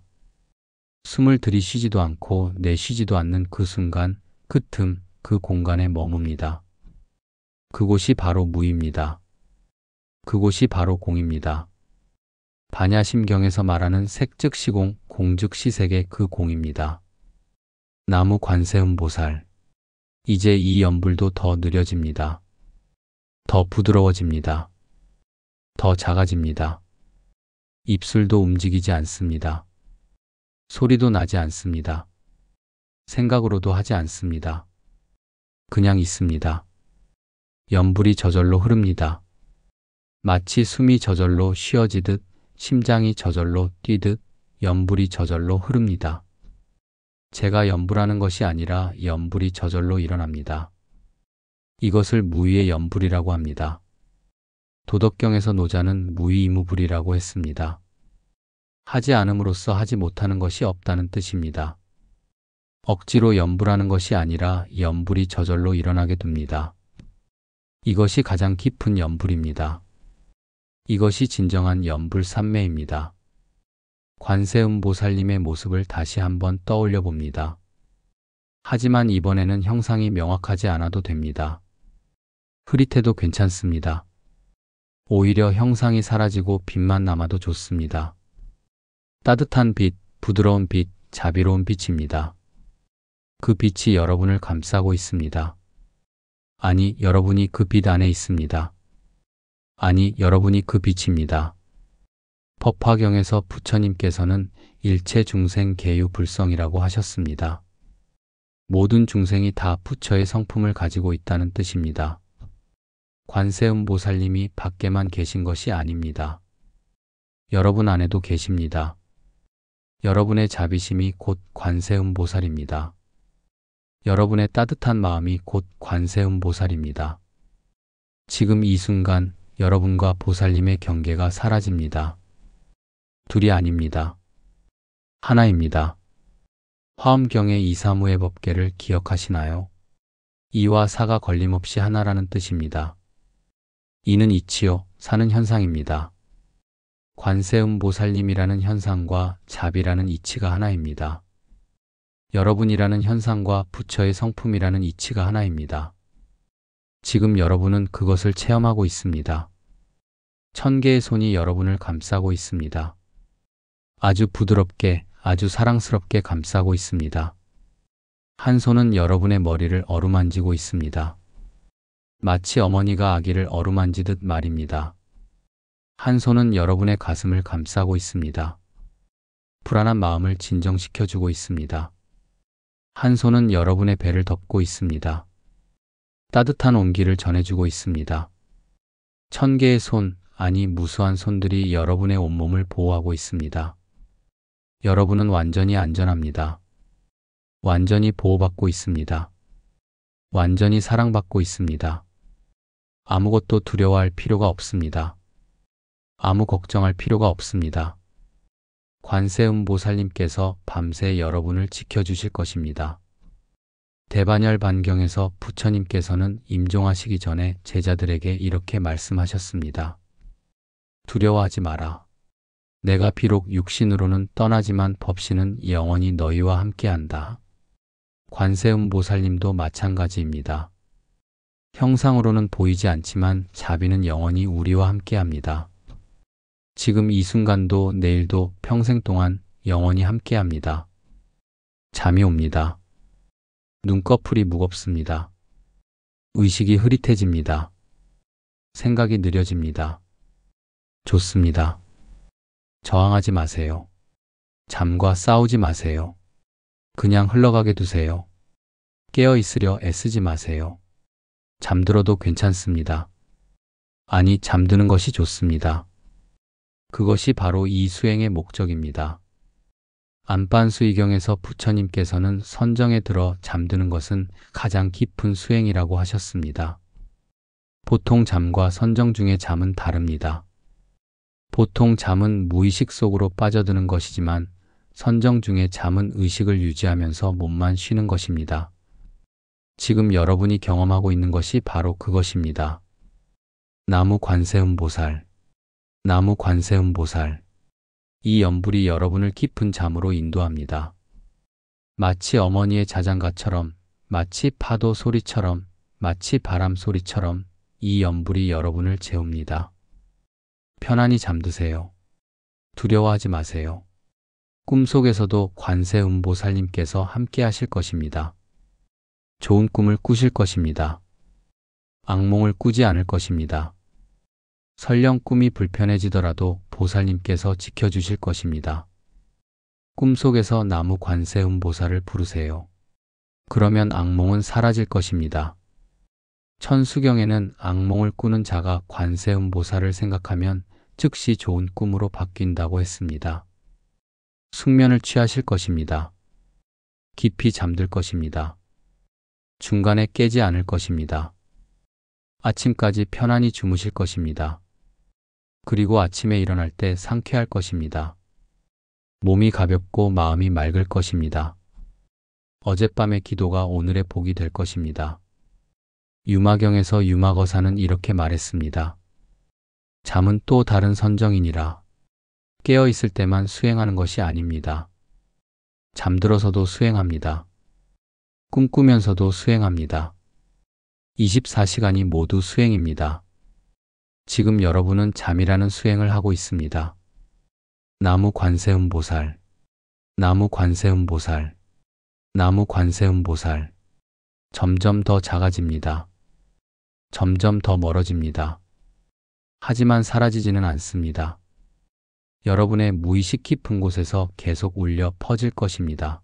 숨을 들이쉬지도 않고 내쉬지도 않는 그 순간, 그 틈, 그 공간에 머뭅니다. 그곳이 바로 무입니다. 그곳이 바로 공입니다. 반야심경에서 말하는 색즉 시공, 공즉 시색의 그 공입니다. 나무 관세음보살. 이제 이 연불도 더 느려집니다. 더 부드러워집니다. 더 작아집니다. 입술도 움직이지 않습니다. 소리도 나지 않습니다. 생각으로도 하지 않습니다. 그냥 있습니다. 연불이 저절로 흐릅니다. 마치 숨이 저절로 쉬어지듯 심장이 저절로 뛰듯 연불이 저절로 흐릅니다. 제가 연불하는 것이 아니라 연불이 저절로 일어납니다. 이것을 무의의 연불이라고 합니다. 도덕경에서 노자는 무의이무불이라고 했습니다. 하지 않음으로써 하지 못하는 것이 없다는 뜻입니다. 억지로 연불하는 것이 아니라 연불이 저절로 일어나게 둡니다. 이것이 가장 깊은 연불입니다. 이것이 진정한 연불삼매입니다. 관세음보살님의 모습을 다시 한번 떠올려 봅니다. 하지만 이번에는 형상이 명확하지 않아도 됩니다. 흐릿해도 괜찮습니다. 오히려 형상이 사라지고 빛만 남아도 좋습니다. 따뜻한 빛, 부드러운 빛, 자비로운 빛입니다. 그 빛이 여러분을 감싸고 있습니다. 아니, 여러분이 그 빛 안에 있습니다. 아니, 여러분이 그 빛입니다. 법화경에서 부처님께서는 일체 중생 계유 불성이라고 하셨습니다. 모든 중생이 다 부처의 성품을 가지고 있다는 뜻입니다. 관세음보살님이 밖에만 계신 것이 아닙니다. 여러분 안에도 계십니다. 여러분의 자비심이 곧 관세음보살입니다. 여러분의 따뜻한 마음이 곧 관세음보살입니다. 지금 이 순간 여러분과 보살님의 경계가 사라집니다. 둘이 아닙니다. 하나입니다. 화엄경의 이사무의 법계를 기억하시나요? 이와 사가 걸림없이 하나라는 뜻입니다. 이는 이치요, 사는 현상입니다. 관세음보살님이라는 현상과 자비라는 이치가 하나입니다. 여러분이라는 현상과 부처의 성품이라는 이치가 하나입니다. 지금 여러분은 그것을 체험하고 있습니다. 1000개의 손이 여러분을 감싸고 있습니다. 아주 부드럽게, 아주 사랑스럽게 감싸고 있습니다. 한 손은 여러분의 머리를 어루만지고 있습니다. 마치 어머니가 아기를 어루만지듯 말입니다. 한 손은 여러분의 가슴을 감싸고 있습니다. 불안한 마음을 진정시켜주고 있습니다. 한 손은 여러분의 배를 덮고 있습니다. 따뜻한 온기를 전해주고 있습니다. 1000개의 손, 아니 무수한 손들이 여러분의 온몸을 보호하고 있습니다. 여러분은 완전히 안전합니다. 완전히 보호받고 있습니다. 완전히 사랑받고 있습니다. 아무것도 두려워할 필요가 없습니다. 아무 걱정할 필요가 없습니다. 관세음보살님께서 밤새 여러분을 지켜주실 것입니다. 대반열 반경에서 부처님께서는 임종하시기 전에 제자들에게 이렇게 말씀하셨습니다. 두려워하지 마라. 내가 비록 육신으로는 떠나지만 법신은 영원히 너희와 함께한다. 관세음보살님도 마찬가지입니다. 형상으로는 보이지 않지만 자비는 영원히 우리와 함께합니다. 지금 이 순간도 내일도 평생 동안 영원히 함께합니다. 잠이 옵니다. 눈꺼풀이 무겁습니다. 의식이 흐릿해집니다. 생각이 느려집니다. 좋습니다. 저항하지 마세요. 잠과 싸우지 마세요. 그냥 흘러가게 두세요. 깨어있으려 애쓰지 마세요. 잠들어도 괜찮습니다. 아니, 잠드는 것이 좋습니다. 그것이 바로 이 수행의 목적입니다. 안반수의경에서 부처님께서는 선정에 들어 잠드는 것은 가장 깊은 수행이라고 하셨습니다. 보통 잠과 선정 중의 잠은 다릅니다. 보통 잠은 무의식 속으로 빠져드는 것이지만 선정 중의 잠은 의식을 유지하면서 몸만 쉬는 것입니다. 지금 여러분이 경험하고 있는 것이 바로 그것입니다. 나무 관세음보살, 나무 관세음보살. 이 연불이 여러분을 깊은 잠으로 인도합니다. 마치 어머니의 자장가처럼, 마치 파도 소리처럼, 마치 바람 소리처럼 이 연불이 여러분을 재웁니다. 편안히 잠드세요. 두려워하지 마세요. 꿈속에서도 관세음보살님께서 함께 하실 것입니다. 좋은 꿈을 꾸실 것입니다. 악몽을 꾸지 않을 것입니다. 설령 꿈이 불편해지더라도 보살님께서 지켜주실 것입니다. 꿈속에서 나무 관세음보살을 부르세요. 그러면 악몽은 사라질 것입니다. 천수경에는 악몽을 꾸는 자가 관세음보살을 생각하면 즉시 좋은 꿈으로 바뀐다고 했습니다. 숙면을 취하실 것입니다. 깊이 잠들 것입니다. 중간에 깨지 않을 것입니다. 아침까지 편안히 주무실 것입니다. 그리고 아침에 일어날 때 상쾌할 것입니다. 몸이 가볍고 마음이 맑을 것입니다. 어젯밤의 기도가 오늘의 복이 될 것입니다. 유마경에서 유마거사는 이렇게 말했습니다. 잠은 또 다른 선정이니라. 깨어있을 때만 수행하는 것이 아닙니다. 잠들어서도 수행합니다. 꿈꾸면서도 수행합니다. 24시간이 모두 수행입니다. 지금 여러분은 잠이라는 수행을 하고 있습니다. 나무 관세음보살, 나무 관세음보살, 나무 관세음보살. 점점 더 작아집니다. 점점 더 멀어집니다. 하지만 사라지지는 않습니다. 여러분의 무의식 깊은 곳에서 계속 울려 퍼질 것입니다.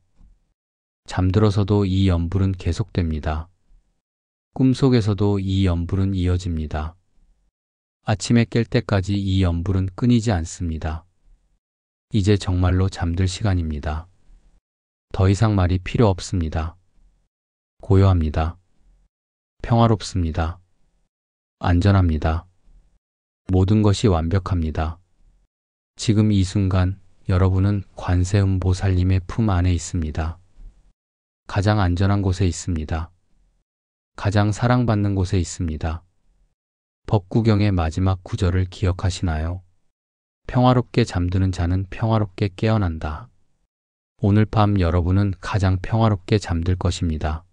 잠들어서도 이 연불은 계속됩니다. 꿈속에서도 이 연불은 이어집니다. 아침에 깰 때까지 이 연불은 끊이지 않습니다. 이제 정말로 잠들 시간입니다. 더 이상 말이 필요 없습니다. 고요합니다. 평화롭습니다. 안전합니다. 모든 것이 완벽합니다. 지금 이 순간 여러분은 관세음보살님의 품 안에 있습니다. 가장 안전한 곳에 있습니다. 가장 사랑받는 곳에 있습니다. 법구경의 마지막 구절을 기억하시나요? 평화롭게 잠드는 자는 평화롭게 깨어난다. 오늘 밤 여러분은 가장 평화롭게 잠들 것입니다.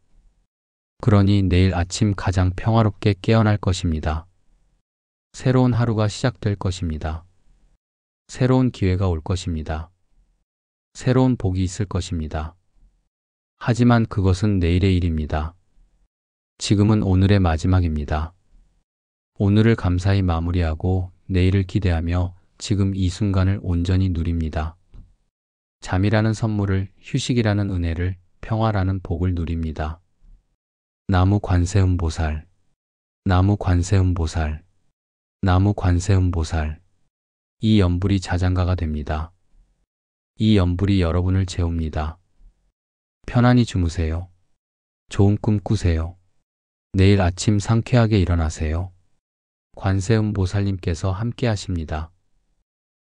그러니 내일 아침 가장 평화롭게 깨어날 것입니다. 새로운 하루가 시작될 것입니다. 새로운 기회가 올 것입니다. 새로운 복이 있을 것입니다. 하지만 그것은 내일의 일입니다. 지금은 오늘의 마지막입니다. 오늘을 감사히 마무리하고 내일을 기대하며 지금 이 순간을 온전히 누립니다. 잠이라는 선물을, 휴식이라는 은혜를, 평화라는 복을 누립니다. 나무 관세음보살, 나무 관세음보살, 나무 관세음보살. 이 연불이 자장가가 됩니다. 이 연불이 여러분을 재웁니다. 편안히 주무세요. 좋은 꿈 꾸세요. 내일 아침 상쾌하게 일어나세요. 관세음보살님께서 함께 하십니다.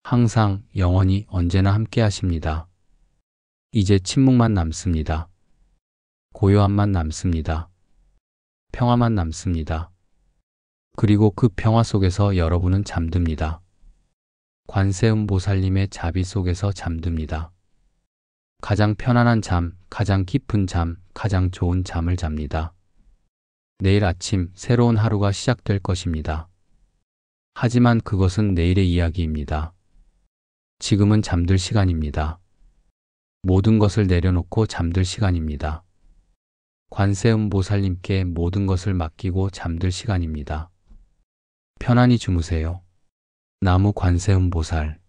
항상, 영원히, 언제나 함께 하십니다. 이제 침묵만 남습니다. 고요함만 남습니다. 평화만 남습니다. 그리고 그 평화 속에서 여러분은 잠듭니다. 관세음보살님의 자비 속에서 잠듭니다. 가장 편안한 잠, 가장 깊은 잠, 가장 좋은 잠을 잡니다. 내일 아침 새로운 하루가 시작될 것입니다. 하지만 그것은 내일의 이야기입니다. 지금은 잠들 시간입니다. 모든 것을 내려놓고 잠들 시간입니다. 관세음보살님께 모든 것을 맡기고 잠들 시간입니다. 편안히 주무세요. 나무 관세음보살.